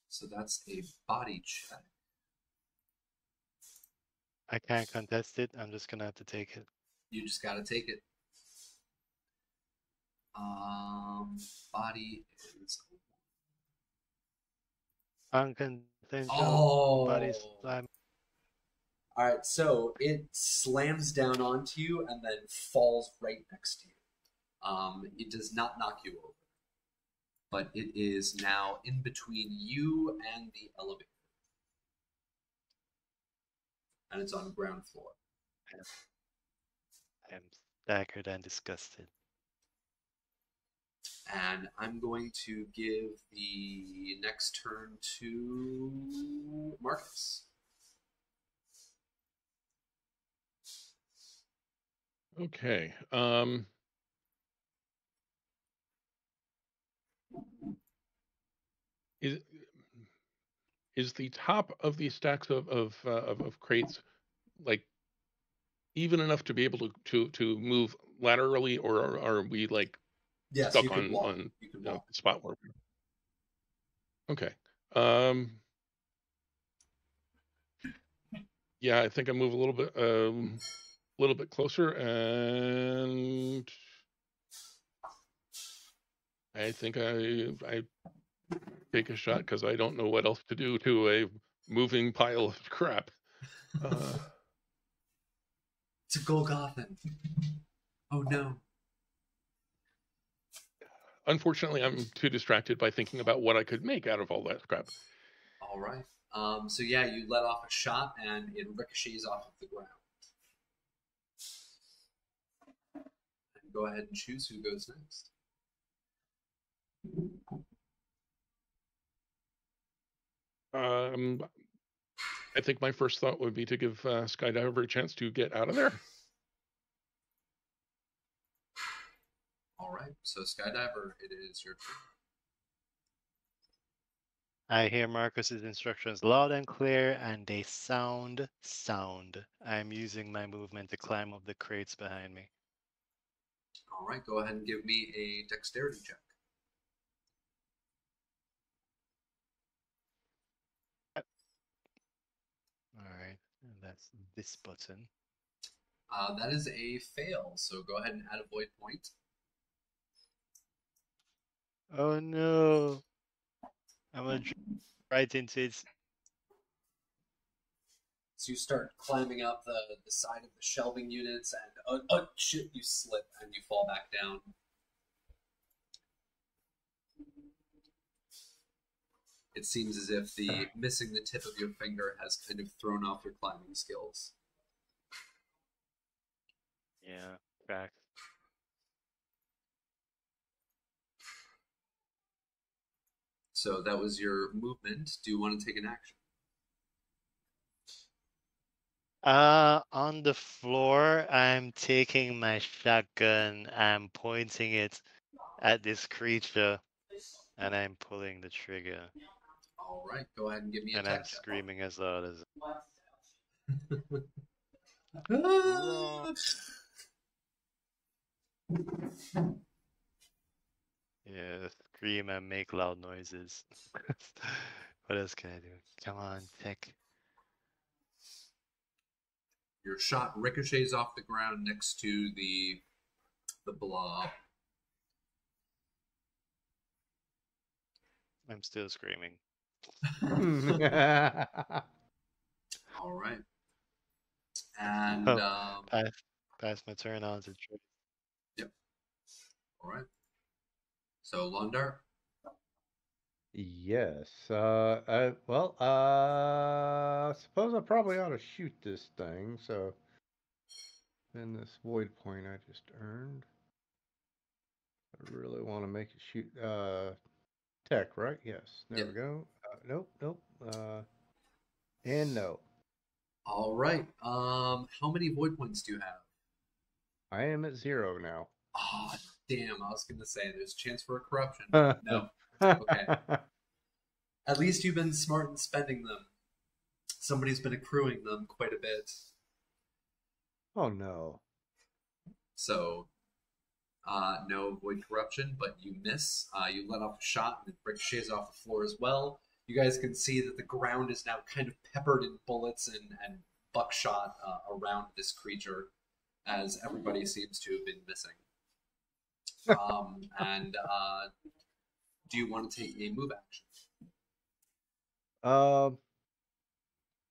So that's a body check. I can't contest it. I'm just gonna have to take it. You just gotta take it. Body is Unconventional body slam. All right, so it slams down onto you and then falls right next to you. It does not knock you over, but it is now in between you and the elevator, and it's on ground floor. I am staggered and disgusted. And I'm going to give the next turn to Marcus. Okay. Is the top of these stacks of crates like even enough to be able to move laterally, or are we like stuck on the spot where we... Okay. Yeah, I think I move a little bit closer, and I think I take a shot because I don't know what else to do to a moving pile of crap. to Golgothan. Oh no. Unfortunately, I'm too distracted by thinking about what I could make out of all that crap. All right. So yeah, you let off a shot and it ricochets off of the ground. And go ahead and choose who goes next. I think my first thought would be to give Skydiver a chance to get out of there. All right. So Skydiver, it is your turn. I hear Marcus's instructions loud and clear, and they sound sound. I'm using my movement to climb up the crates behind me. All right. Go ahead and give me a dexterity check. All right, and that's this button. That is a fail. So go ahead and add a void point. Oh no! I'm gonna right into its. So you start climbing up the side of the shelving units, and shit, you slip and you fall back down. It seems as if the missing the tip of your finger has kind of thrown off your climbing skills. Yeah, facts. So that was your movement. Do you want to take an action? On the floor, I'm taking my shotgun, I'm pointing it at this creature, and I'm pulling the trigger. All right, go ahead and give me a And tech I'm check. screaming as loud as. Yeah, scream and make loud noises. What else can I do? Come on, tech. Your shot ricochets off the ground next to the blob. I'm still screaming. All right. And pass my turn on to trigger. Yep. All right. So Londar. Yes. Well, suppose I probably ought to shoot this thing. So then this void point I just earned. I really want to make it shoot. Tech, right? Yes. There we go. Nope. And no. All right. How many void points do you have? I am at 0 now. Oh, damn. I was going to say there's a chance for a corruption. No. Okay. At least you've been smart in spending them. Somebody's been accruing them quite a bit. Oh, no. So, no void corruption, but you miss. You let off a shot and it ricochets off the floor as well. You guys can see that the ground is now kind of peppered in bullets and buckshot around this creature, as everybody seems to have been missing. Do you want to take a move action?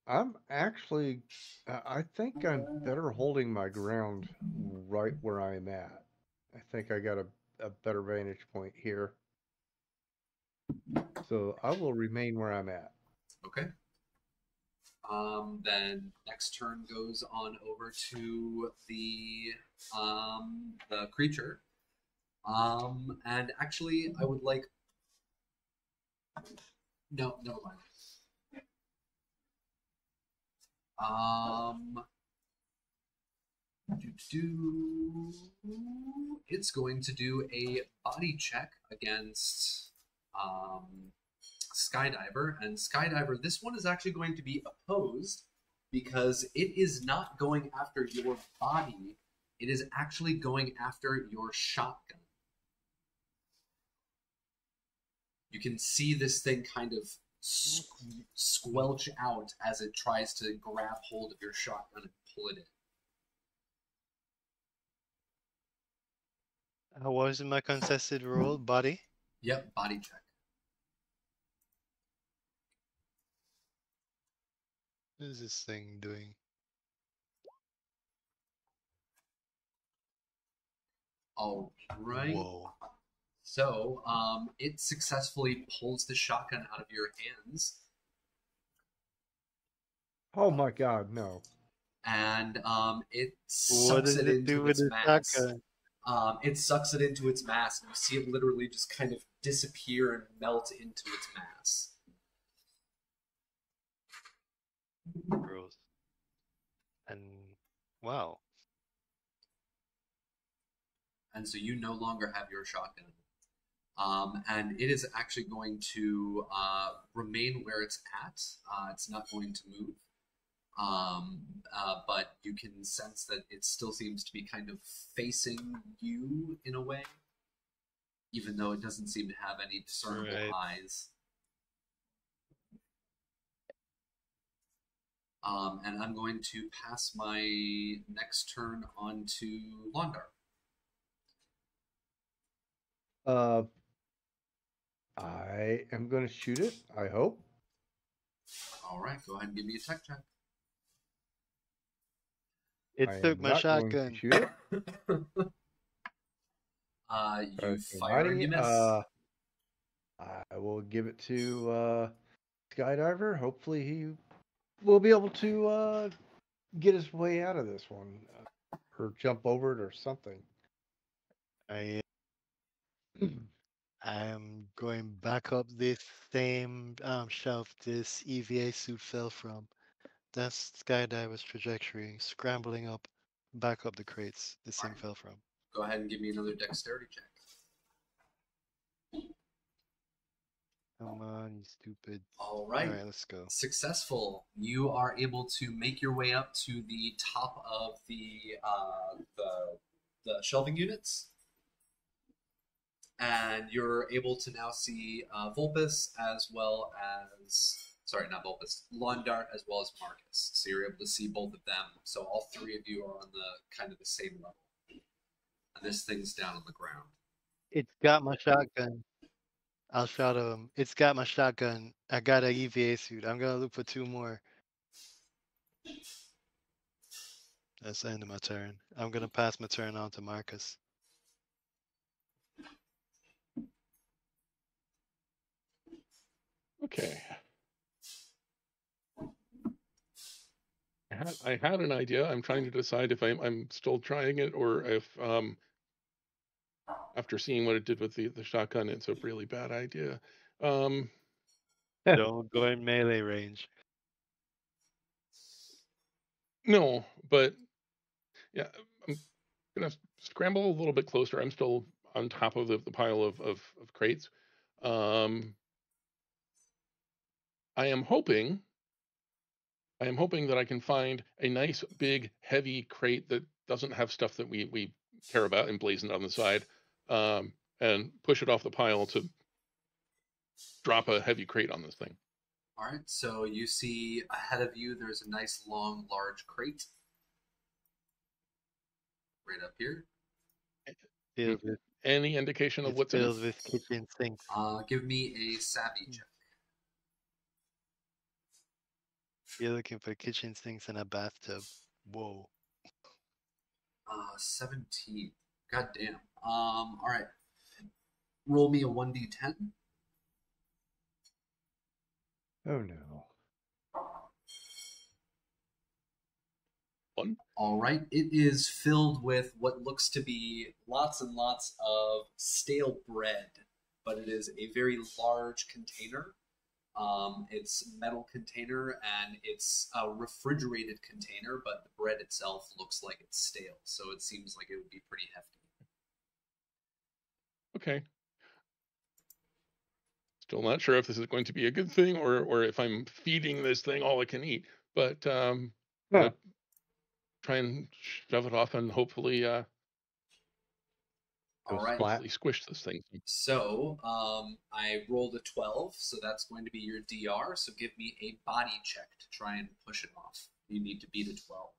I'm actually, I think I'm better holding my ground right where I'm at. I think I got a better vantage point here. So I will remain where I'm at. Okay. Then next turn goes on over to the creature. And actually, I would like. No, never mind. It's going to do a body check against Skydiver, and Skydiver, this one is actually going to be opposed because it is not going after your body, it is actually going after your shotgun. You can see this thing kind of squelch out as it tries to grab hold of your shotgun and pull it in. What was my contested roll? Body? Yep, body check. What is this thing doing? All right. Whoa. So, it successfully pulls the shotgun out of your hands, Oh my God, no. and it What sucks does it it do into with its the mass. shotgun? It sucks it into its mass, and you see it literally just kind of disappear and melt into its mass. Gross. And wow. And so you no longer have your shotgun. And it is actually going to remain where it's at. It's not going to move. But you can sense that it still seems to be kind of facing you in a way, even though it doesn't seem to have any discernible eyes. And I'm going to pass my next turn on to Londar. I am going to shoot it, I hope. All right, go ahead and give me a tech check. It I took am my not going shotgun. to shoot it. You Okay, fire and you miss. I will give it to Skydiver. Hopefully he will be able to get his way out of this one. Or jump over it or something. I am going back up this same shelf this EVA suit fell from. That's Skydiver's trajectory, scrambling up, back up the crates this thing fell from. Go ahead and give me another dexterity check. Come on, you stupid. All right. All right, let's go. Successful. You are able to make your way up to the top of the shelving units, and you're able to now see Vulpes as well as not Vulpes, Londart as well as Marcus. So you're able to see both of them. So all three of you are on the kind of the same level, and this thing's down on the ground. It's got my shotgun. I'll shot him. It's got my shotgun. I got an EVA suit. I'm gonna look for 2 more. That's the end of my turn. I'm gonna pass my turn on to Marcus. Okay. I had an idea. I'm trying to decide if I'm still trying it or if after seeing what it did with the shotgun, it's a really bad idea. Don't go in melee range. No, but yeah, I'm gonna scramble a little bit closer. I'm still on top of the pile of crates. I am hoping that I can find a nice, big, heavy crate that doesn't have stuff that we care about emblazoned on the side, and push it off the pile to drop a heavy crate on this thing. All right, so you see ahead of you, there's a nice, long, large crate right up here. Filled with, Any indication of it's what's in filled it? with kitchen sinks. Give me a savvy check. You're looking for kitchen sinks and a bathtub. Whoa. 17. God damn. All right. Roll me a 1d10. Oh no. 1. All right. It is filled with what looks to be lots and lots of stale bread, but it is a very large container. It's a metal container, and it's a refrigerated container, but the bread itself looks like it's stale, so it seems like it would be pretty hefty. Okay. Still not sure if this is going to be a good thing or if I'm feeding this thing all it can eat, but try and shove it off and hopefully All right. hopefully squish this thing. So, I rolled a 12, so that's going to be your DR. So give me a body check to try and push it off. You need to beat a 12.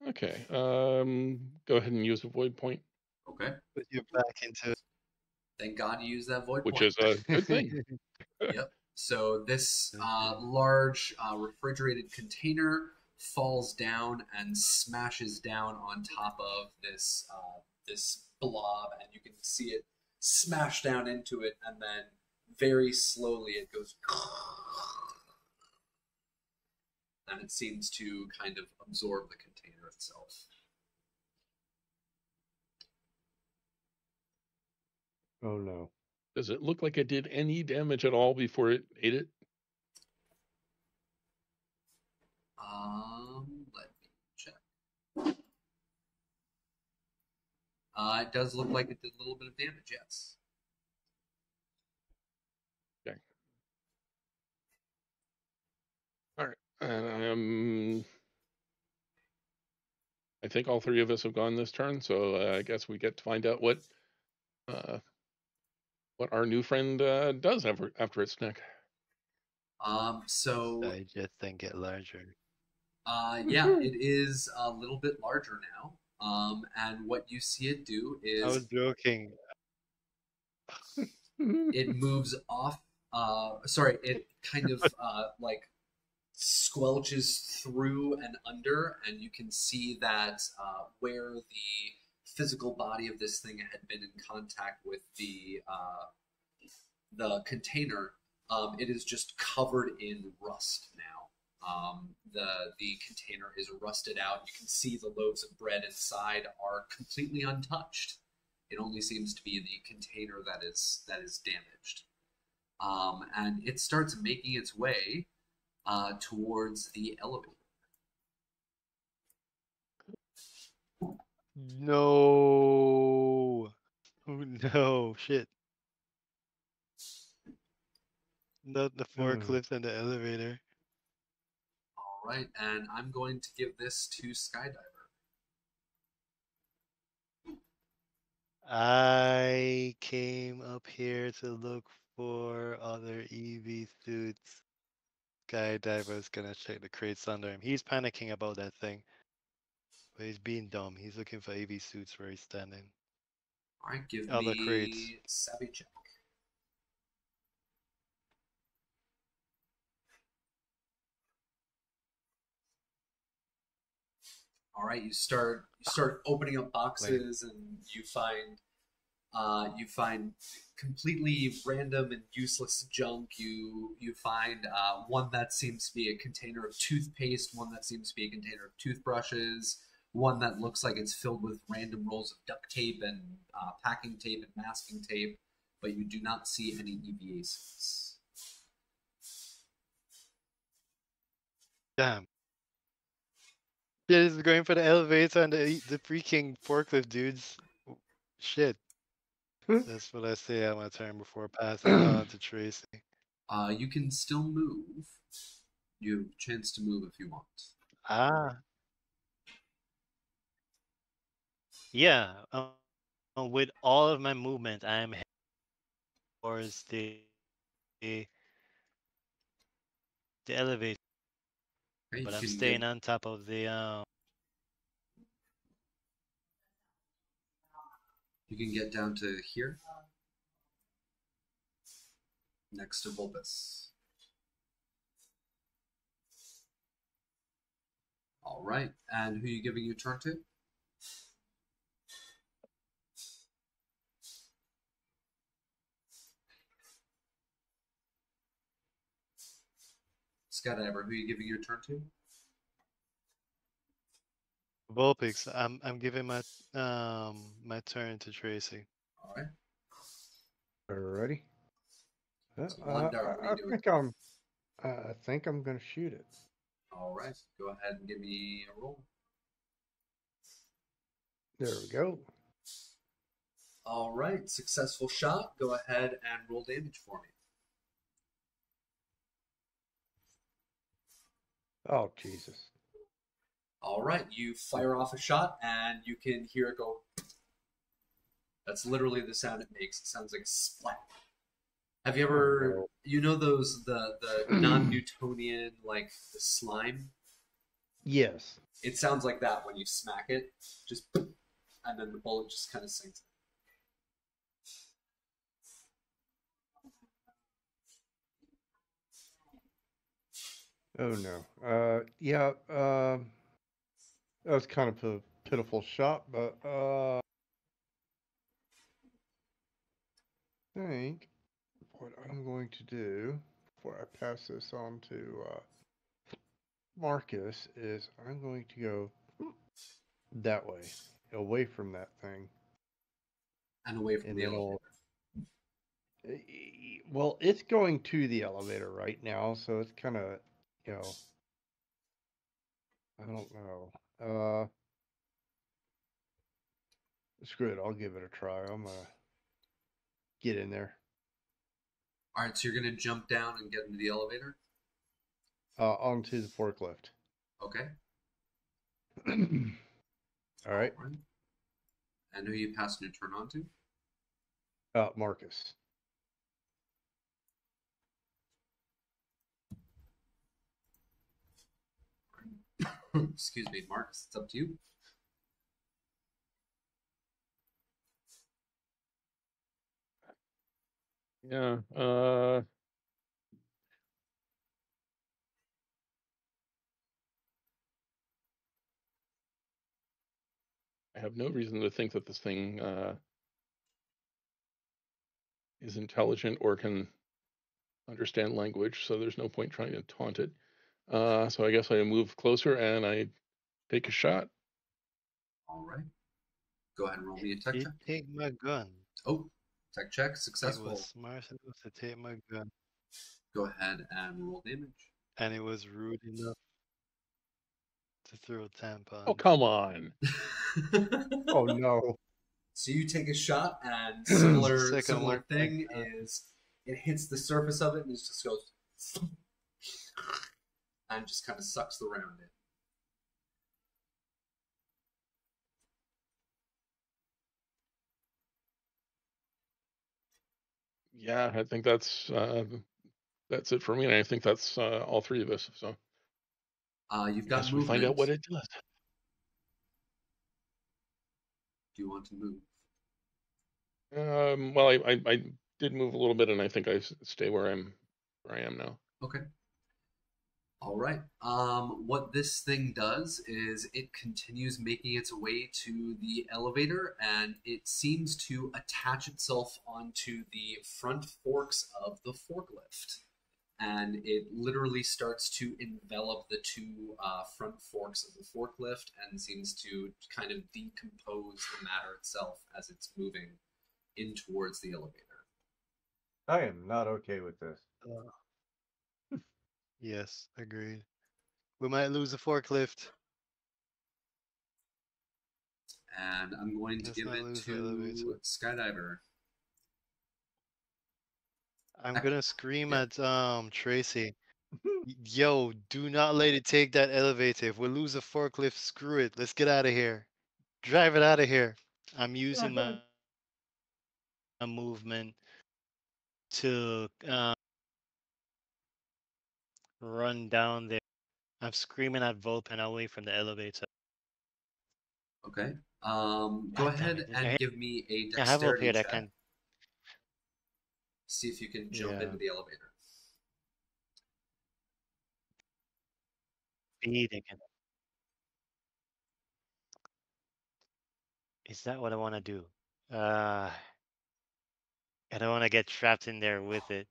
Okay. Go ahead and use a void point, Okay. Put your back into it. Thank God you used that void which point. is a good thing. Yep. So this large refrigerated container falls down and smashes down on top of this this blob, and you can see it smash down into it, and then very slowly it goes, and it seems to kind of absorb the container itself. Oh no. Does it look like it did any damage at all before it ate it? Let me check. It does look like it did a little bit of damage, yes. Okay. All right. I think all three of us have gone this turn, so I guess we get to find out what our new friend does after its snack. So I just think get larger. yeah, it is a little bit larger now. And what you see it do is I was joking. it moves off. Sorry, it kind of like squelches through and under, and you can see that where the physical body of this thing had been in contact with the container, it is just covered in rust now. The container is rusted out. You can see the loaves of bread inside are completely untouched. It only seems to be the container that is damaged. And it starts making its way towards the elevator. No. Oh, no. Shit. Not the forklift and the elevator. All right, and I'm going to give this to Skydiver. I came up here to look for other EV suits. Skydiver's gonna check the crates under him. He's panicking about that thing. But he's being dumb. He's looking for EV suits where he's standing. All right, give Other me crates. Savvy check. All right, you start opening up boxes, and you find completely random and useless junk. You find one that seems to be a container of toothpaste, one that seems to be a container of toothbrushes, one that looks like it's filled with random rolls of duct tape and packing tape and masking tape, but you do not see any EVA suits. Damn. Yeah, this is going for the elevator and the freaking forklift dudes. Shit. That's what I say on my turn before passing it on to Tracy. You can still move. You have a chance to move if you want. Ah. Yeah. With all of my movement, I'm heading towards the elevator. Okay, But I'm staying on top of the You can get down to here, next to Vulpus. All right, and who are you giving your turn to? Skydiver, who are you giving your turn to? Vulpix. I'm giving my my turn to Tracy. All right. Alrighty. Wandar, what are you doing? I think I'm gonna shoot it. All right, go ahead and give me a roll. There we go. All right, successful shot. Go ahead and roll damage for me. Oh Jesus. All right, you fire off a shot, and you can hear it go. That's literally the sound it makes. It sounds like a splat. Have you ever, you know, those the non-Newtonian, like the slime? Yes. It sounds like that when you smack it, just, and then the bullet just kind of sinks. Oh no. Yeah. That was kind of a pitiful shot, but I think what I'm going to do before I pass this on to Marcus is I'm going to go that way, away from that thing, And away from and the then elevator. well, it's going to the elevator right now, so it's kind of, you know, I don't know. Screw it, I'll give it a try. I'm gonna get in there. All right, so you're gonna jump down and get into the elevator. Onto the forklift. Okay. All right. And who are you passing your turn on to? Marcus. Excuse me, Marcus. It's up to you. Yeah. I have no reason to think that this thing is intelligent or can understand language, so there's no point trying to taunt it. So I guess I move closer and I take a shot. All right. Go ahead and roll me a tech He check. take my gun. Oh, tech check He successful. was smart enough to take my gun. Go ahead and roll damage. And he was rude enough to throw tampons. Oh, come on. Oh no. So you take a shot, and similar Second one. thing is it hits the surface of it and it just goes and just kind of sucks the round in. Yeah, I think that's it for me, and I think that's all three of us. So You've I got guess we movement. find out what it does. Do you want to move? Well, I did move a little bit, and I think I stay where I am now. Okay. All right. What this thing does is it continues making its way to the elevator, and it seems to attach itself onto the front forks of the forklift. And it literally starts to envelop the two front forks of the forklift and seems to kind of decompose the matter itself as it's moving in towards the elevator. I am not okay with this. Yes, agreed. We might lose the forklift. And I'm going to Let's give not it lose the elevator. to Skydiver. I'm gonna scream Yeah. at Tracy. Yo, do not let it take that elevator. If we lose the forklift, screw it. Let's get out of here. Drive it out of here. I'm using my movement to run down there. I'm screaming at Volpen away from the elevator. Okay. Go God damn ahead it. and give me a I have up dexterity here that check. can. See if you can jump Yeah. into the elevator. Speed again. Is that what I want to do? I don't want to get trapped in there with it.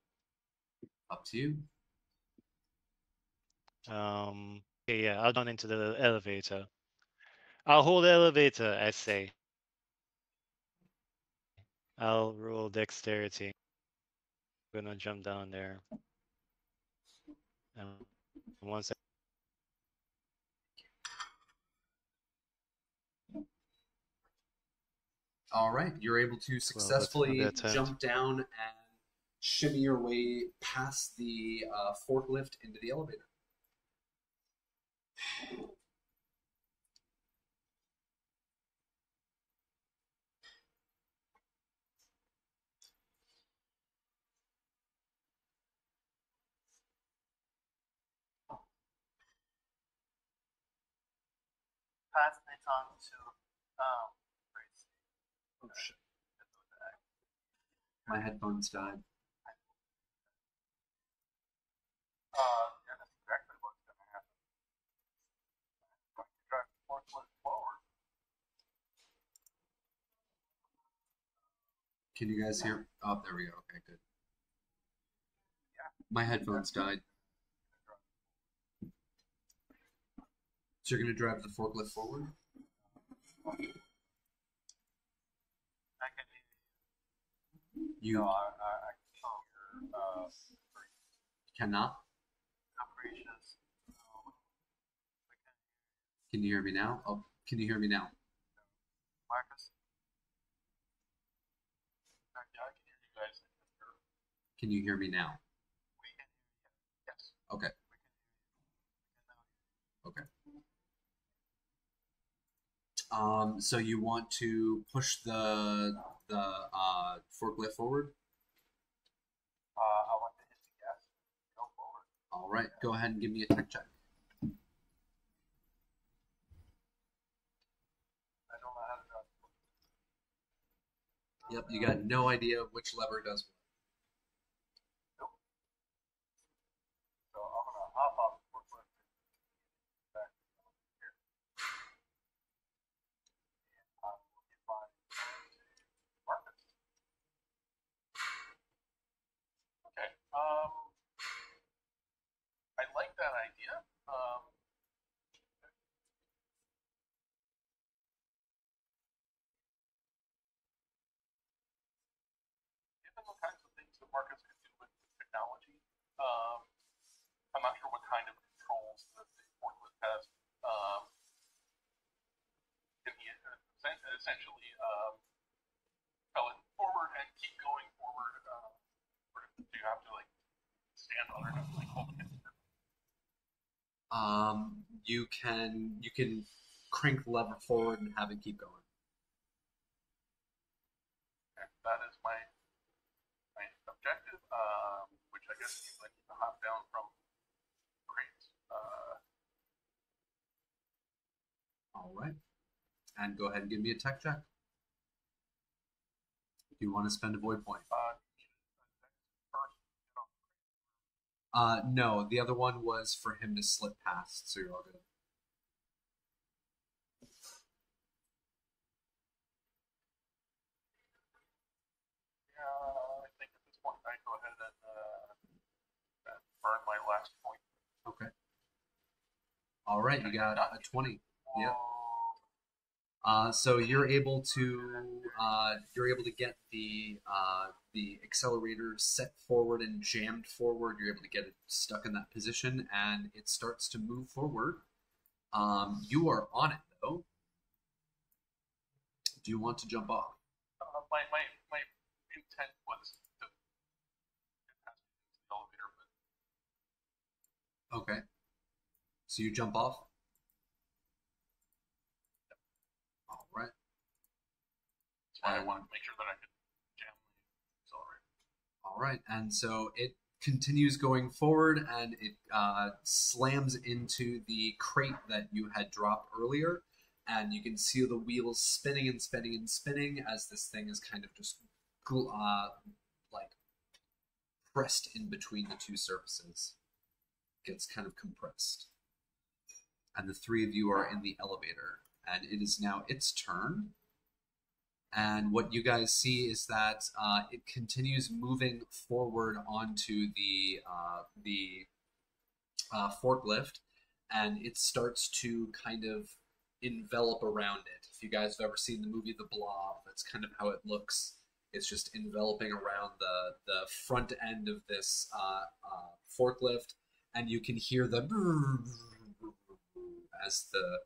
Up to you. Okay, yeah, I'll down into the elevator. I'll hold the elevator, I say. I'll roll dexterity. I'm gonna jump down there. And once I All right. You're able to successfully that time. jump down and shimmy your way past the forklift into the elevator. pass it on to Oh, shit. My headphones died. yeah, that's exactly what Can you guys hear? Oh, there we go. Okay, good. My headphones died. So you're going to drive the forklift forward? You No, I can't hear. cannot? Capricious. Can you hear me now? Oh, can you hear me now? Marcus. Yeah, I can hear you guys. Can you hear me now? We can hear you. Yes. Okay. We can hear you. Okay. So you want to push the forklift forward? I want to hit the gas. Go forward. All right. Go ahead and give me a tech check. I don't know how to drive. Yep. You got no idea which lever does what. Nope. So I'm gonna hop off the forklift back here. And I will get my Marcus. Okay. I like that idea. Given the kinds of things that Marcus can do with technology, I'm not sure what kind of controls that the forklift has. Can he essentially propel it forward and keep going forward? Or do you have to like stand on it and like hold it? You can crank the lever forward and have it keep going. And that is my objective, which I guess means I need to hop down from crates. All right. And go ahead and give me a tech check. Do you want to spend a void point? First, No, the other one was for him to slip past, so you're all good. I think at this point I go ahead and burn my last point. Okay. All right, you got a 20. Yep. So you're able to get the accelerator set forward and jammed forward. You're able to get it stuck in that position, and it starts to move forward. You are on it though. Do you want to jump off? My intent was to get past the elevator, but Okay. So you jump off. All right. that's why I wanted to make sure that I could jam the accelerator. All right, and so it continues going forward, and it slams into the crate that you had dropped earlier, and you can see the wheels spinning and spinning and spinning as this thing is kind of just like pressed in between the two surfaces. Gets kind of compressed, and the three of you are in the elevator, and it is now its turn. And what you guys see is that it continues moving forward onto the forklift, and it starts to kind of envelop around it. If you guys have ever seen the movie The Blob, that's kind of how it looks. It's just enveloping around the front end of this forklift, and you can hear the as the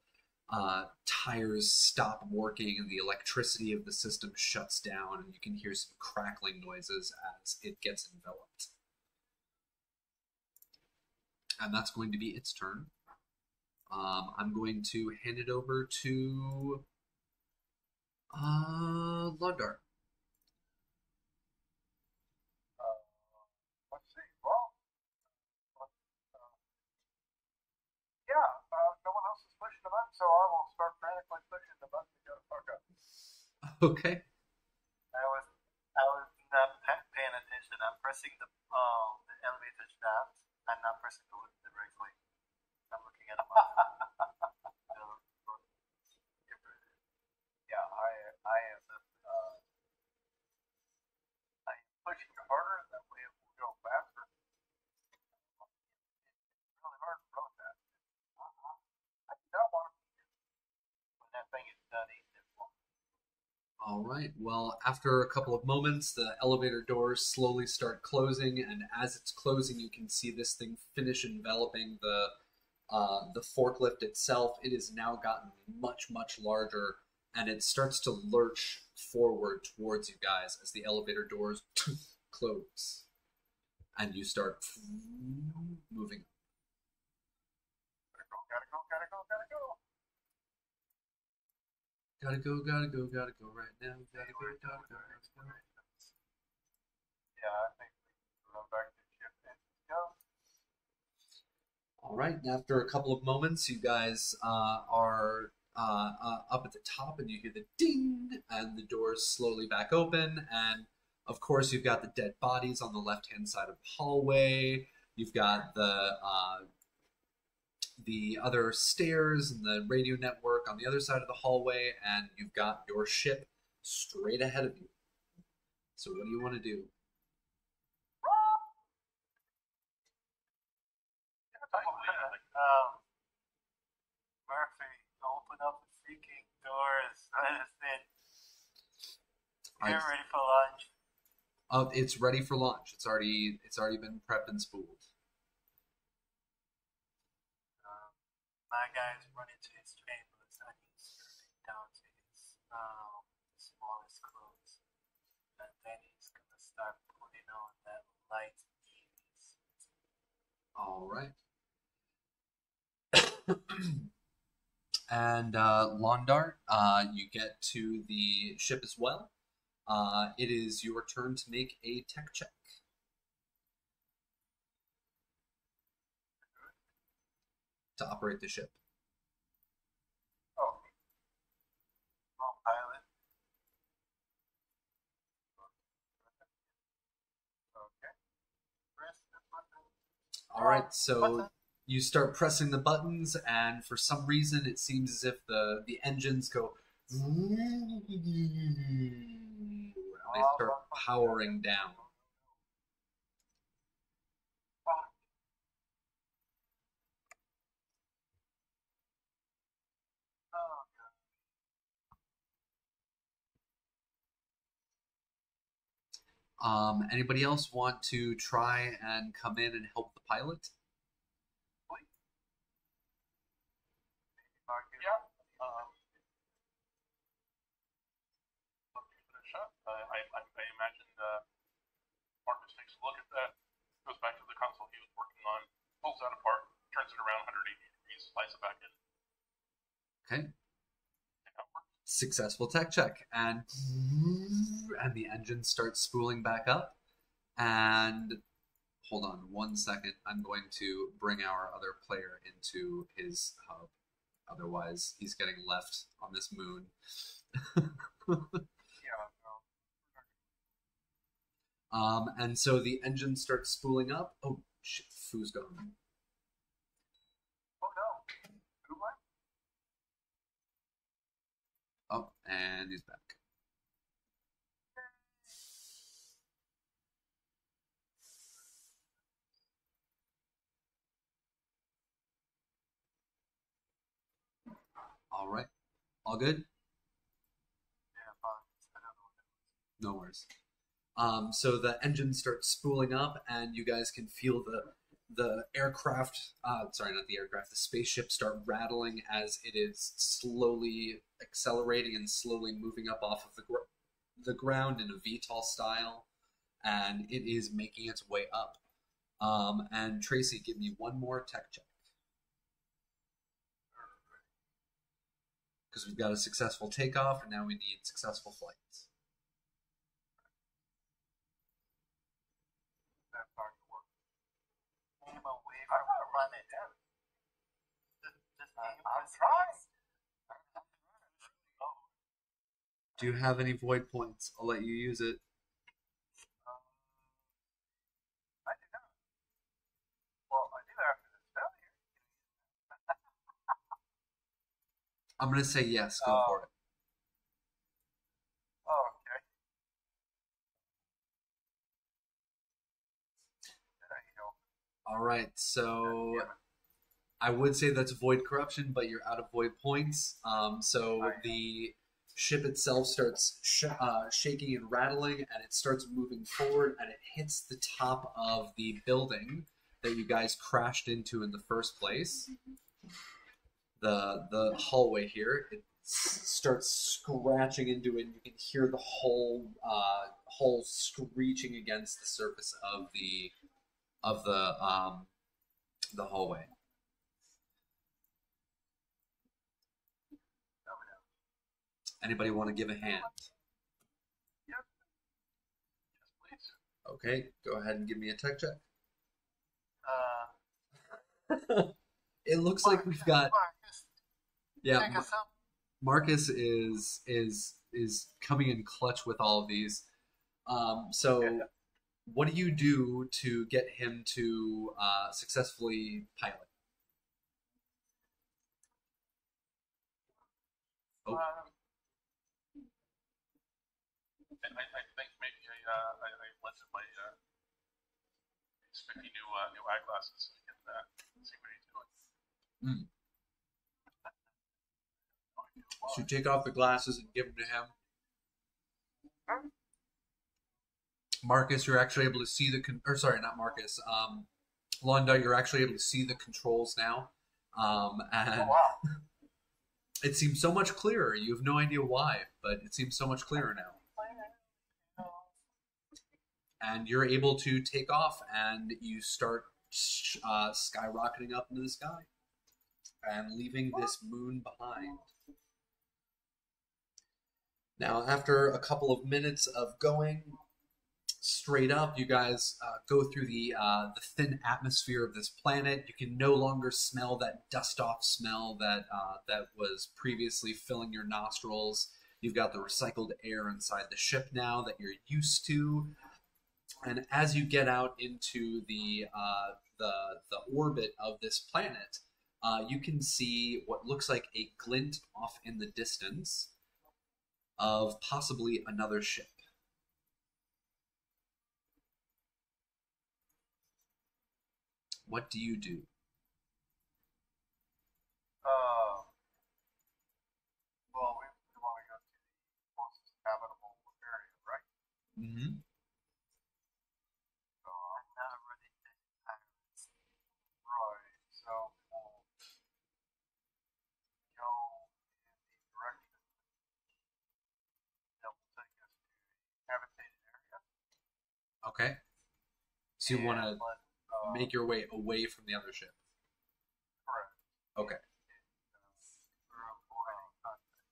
tires stop working and the electricity of the system shuts down, and you can hear some crackling noises as it gets enveloped. And that's going to be its turn. I'm going to hand it over to Lundar. Let's see. Well, no one else is pushing the button, so I will start frantically pushing the button to go the fuck up. Okay. I was not paying attention. I'm pressing the elevator shaft. I'm not pressing the lift directly. I'm looking at my. Yeah, I am. studying this one. All right. Well, after a couple of moments, the elevator doors slowly start closing, and as it's closing, you can see this thing finish enveloping the forklift itself. It has now gotten much, much larger, and it starts to lurch forward towards you guys as the elevator doors close, and you start moving. Gotta go. Gotta go right now. Gotta go right now. Yeah, I think we run back to the ship and go. All right. And after a couple of moments, you guys are up at the top, and you hear the ding, and the doors slowly back open. And of course, you've got the dead bodies on the left-hand side of the hallway. You've got the other stairs and the radio network on the other side of the hallway, and you've got your ship straight ahead of you. So what do you want to do? Murphy, open up the freaking doors. Let us in. Get ready for lunch. It's ready for launch. It's already been prepped and spooled. My guy's running to his chambers and he's stripping down to his smallest clothes. And then he's gonna start putting on that light ease. All right. And Londart, you get to the ship as well. It is your turn to make a tech check. To operate the ship. Oh. Pilot. Okay. Press the button. All right, so you start pressing the buttons, and for some reason, it seems as if the engines go. And they start powering down. Anybody else want to try and come in and help the pilot? Yeah. Let me give it a shot. I imagine Marcus takes a look at that, goes back to the console he was working on, pulls that apart, turns it around 180 degrees, slides it back in. Okay. Successful tech check, and the engine starts spooling back up. And hold on 1 second. I'm going to bring our other player into his hub. Otherwise, he's getting left on this moon. And so the engine starts spooling up. Oh shit! Foo's gone. Oh no! Who went? Oh, and he's back. All right. All good? No worries. So the engine starts spooling up, and you guys can feel the aircraft, sorry, not the aircraft, the spaceship start rattling as it is slowly accelerating and slowly moving up off of the ground in a VTOL style, and it is making its way up. And Tracy, give me one more tech check. Because we've got a successful takeoff, and now we need successful flights. Do you have any void points? I'll let you use it. I do not. Well, I do after this down here. I'm going to say yes. Go for it. Oh, okay. There you go. All right. So I would say that's void corruption, but you're out of void points. So the ship itself starts shaking and rattling, and it starts moving forward, and it hits the top of the building that you guys crashed into in the first place. The hallway here, it starts scratching into it, and you can hear the hull screeching against the surface of the hallway. Anybody want to give a hand? Yep. Yes, please. Okay, go ahead and give me a tech check. It looks like we've got. Marcus, Yeah, take us up. Marcus is coming in clutch with all of these. So, what do you do to get him to successfully pilot? Oh. I think maybe I lent him my spiffy new eyeglasses so we can see what he's doing. So you take off the glasses and give them to him. Marcus, you're actually able to see sorry, not Marcus. Londa, you're actually able to see the controls now. And Oh, wow. it seems so much clearer. You have no idea why, but it seems so much clearer now. And you're able to take off, and you start skyrocketing up into the sky and leaving this moon behind. Now, after a couple of minutes of going straight up, you guys go through the thin atmosphere of this planet. You can no longer smell that dust-off smell that was previously filling your nostrils. You've got the recycled air inside the ship now that you're used to. And as you get out into the orbit of this planet, you can see what looks like a glint off in the distance of possibly another ship. What do you do? Well, we want to go to the closest habitable area, right? Mm-hmm. So I'm not really right. So we'll go in the direction that will take us to the habitated area. Okay. So you want to And let, make your way away from the other ship. correct. Okay. We're avoiding contact.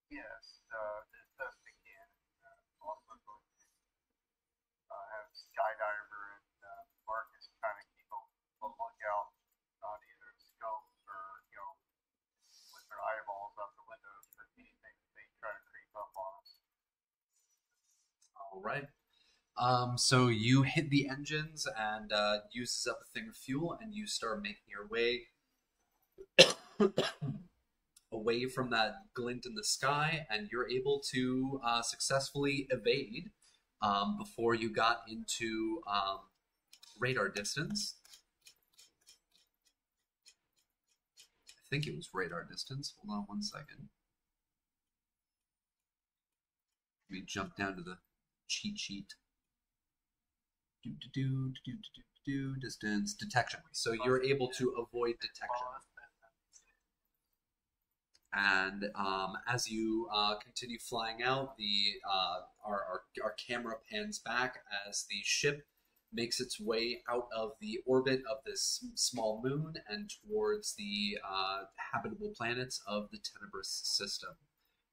Yes, as best we can. Also going to have Skydiver and Marcus kind of keep a lookout on either scopes or, with their eyeballs out the windows for anything that may try to creep up on us. All right. So you hit the engines and uses up a thing of fuel, and you start making your way away from that glint in the sky, and you're able to successfully evade before you got into radar distance. I think it was radar distance. Hold on one second. Let me jump down to the cheat sheet. Distance detection. So you're able to avoid detection. And as you continue flying out, our camera pans back as the ship makes its way out of the orbit of this small moon and towards the habitable planets of the Tenebrous system.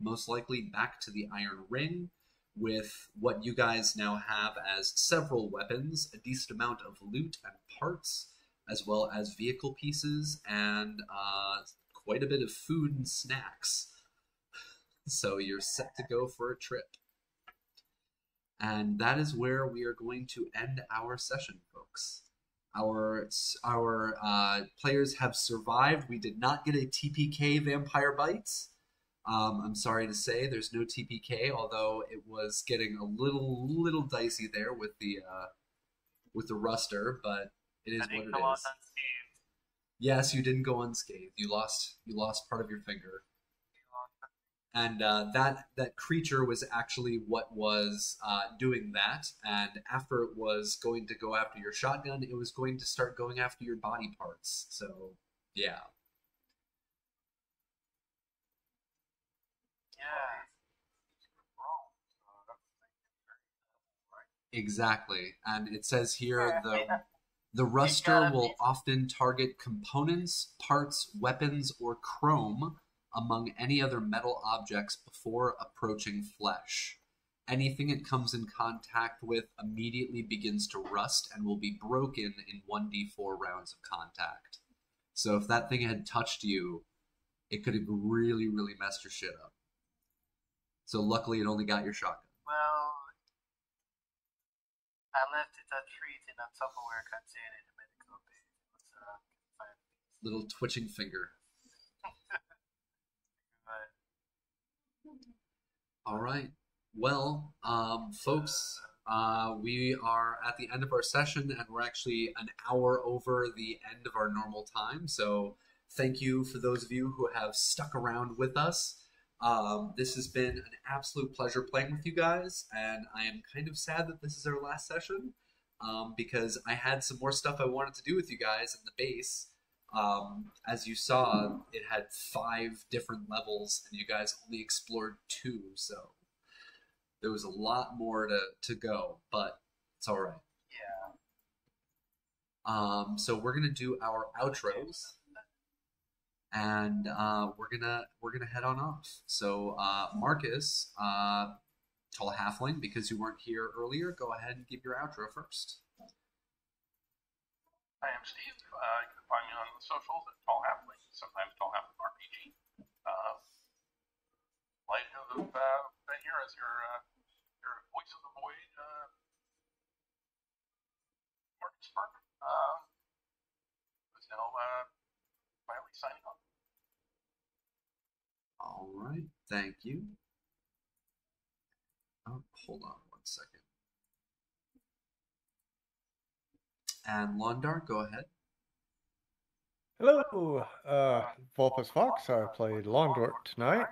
Most likely back to the Iron Ring, with what you guys now have as several weapons, a decent amount of loot and parts, as well as vehicle pieces, and quite a bit of food and snacks. So you're set to go for a trip. And that is where we are going to end our session, folks. Our players have survived. We did not get a TPK Vampire Bites. I'm sorry to say there's no TPK, although it was getting a little dicey there with the Ruster, but it is what it is. Yes, you didn't go unscathed. You lost part of your finger. And that creature was actually what was doing that. And after it was going to go after your shotgun, it was going to start going after your body parts. So, yeah. Yeah. Exactly. And it says here Yeah. the ruster gotta will be- often target components, parts, weapons, or chrome among any other metal objects before approaching flesh. Anything it comes in contact with immediately begins to rust and will be broken in 1d4 rounds of contact. So if that thing had touched you, it could have really, really messed your shit up. So luckily it only got your shotgun. Well, I left it a treat in a Tupperware container in the medical bay. It was fine. Little twitching finger. But All right. Well, folks, we are at the end of our session, and we're actually an hour over the end of our normal time. So, thank you for those of you who have stuck around with us. This has been an absolute pleasure playing with you guys, and I am kind of sad that this is our last session because I had some more stuff I wanted to do with you guys in the base. As you saw, it had 5 different levels, and you guys only explored 2, so there was a lot more to go, but it's all right. yeah. So we're gonna do our outros, and we're gonna head on off. So Marcus, tall halfling, because you weren't here earlier, go ahead and give your outro first. I am Steve. You can find me on the socials at Tall Halfling, sometimes Tall Halfling RPG. Glad to have been here as your voice of the void, Marcus Burke. Is now finally signing off. All right, thank you. Oh, hold on one second. And Londar, go ahead. Hello, Vulpus Fox. I played Longdort tonight.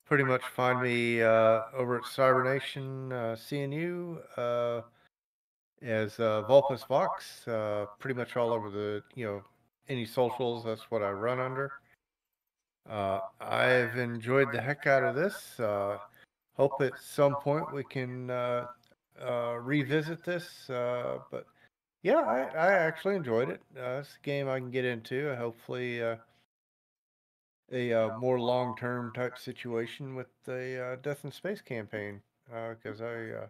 Pretty much find me over at Cybernation CNU as Vulpus Fox. Pretty much all over the any socials. That's what I run under. I've enjoyed the heck out of this. Hope at some point we can revisit this. But yeah, I actually enjoyed it. It's a game I can get into. Hopefully, a more long-term type situation with the Death in Space campaign, because I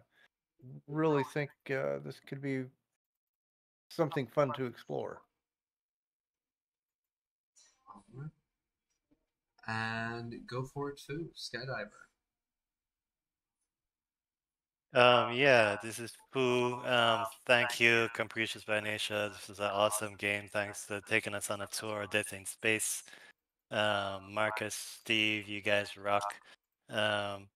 really think this could be something fun to explore. All right. And go for it too, Skydiver. Yeah, this is Pooh. Thank you, Capricious Nature. This is an awesome game. Thanks for taking us on a tour of Death in Space. Marcus, Steve, you guys rock. And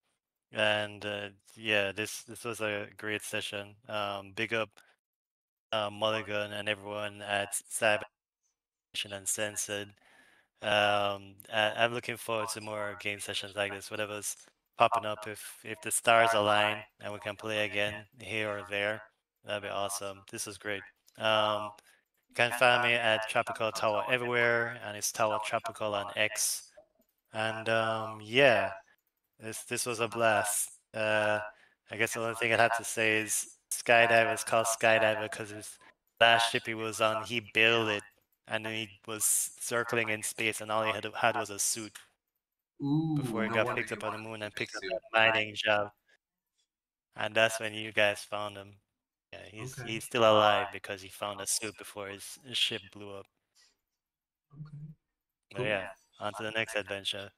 yeah, this was a great session. Big up Mulligan and everyone at Cyberpunk and Censored. I'm looking forward to more game sessions like this. Whatever's popping up, if the stars align and we can play again here or there, that'd be awesome. This is great. You can find me at Tropical Tower everywhere, and it's Tower Tropical on X. And yeah, this was a blast. I guess the only thing I'd have to say is Skydiver is called Skydiver because his last ship he was on, he built it, and then he was circling in space, and all he had was a suit Ooh, before he no got wonder picked you up on the wanted moon to and make picked up suit. that mining job. And that's when you guys found him. Yeah, Okay. he's still alive because he found a suit before his ship blew up. Okay. But Cool. yeah, on to the next adventure.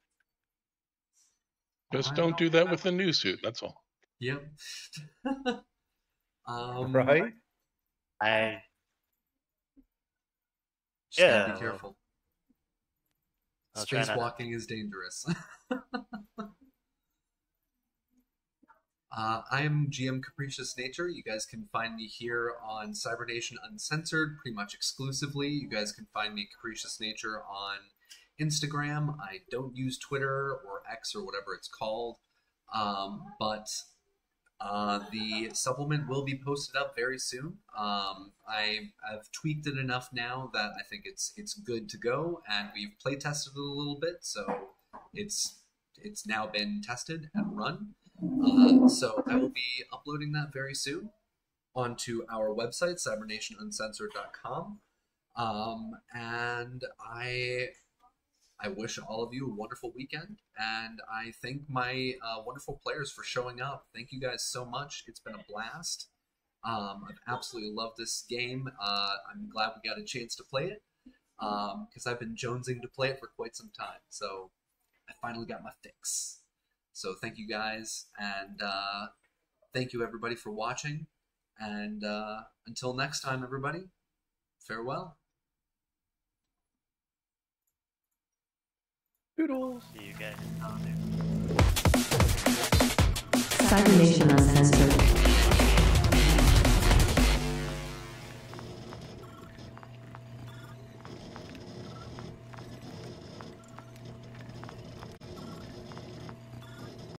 Just Alright. don't do that with the new suit. That's all. Yep. Right? I Just gotta yeah, be well, careful. I'll try not to. Spacewalking is dangerous. I am GM Capricious Nature. You guys can find me here on Cybernation Uncensored pretty much exclusively. You guys can find me Capricious Nature on Instagram. I don't use Twitter or X or whatever it's called, but the supplement will be posted up very soon. I've tweaked it enough now that I think it's good to go, and we've play tested it a little bit, so it's now been tested and run. So I will be uploading that very soon onto our website, cybernationuncensored.com. And I wish all of you a wonderful weekend, and I thank my wonderful players for showing up. Thank you guys so much. It's been a blast. I've absolutely loved this game. I'm glad we got a chance to play it, because I've been jonesing to play it for quite some time. So I finally got my fix. So thank you guys, and thank you everybody for watching. And until next time, everybody, farewell. Doodles. See you guys. Cybernation Uncensored.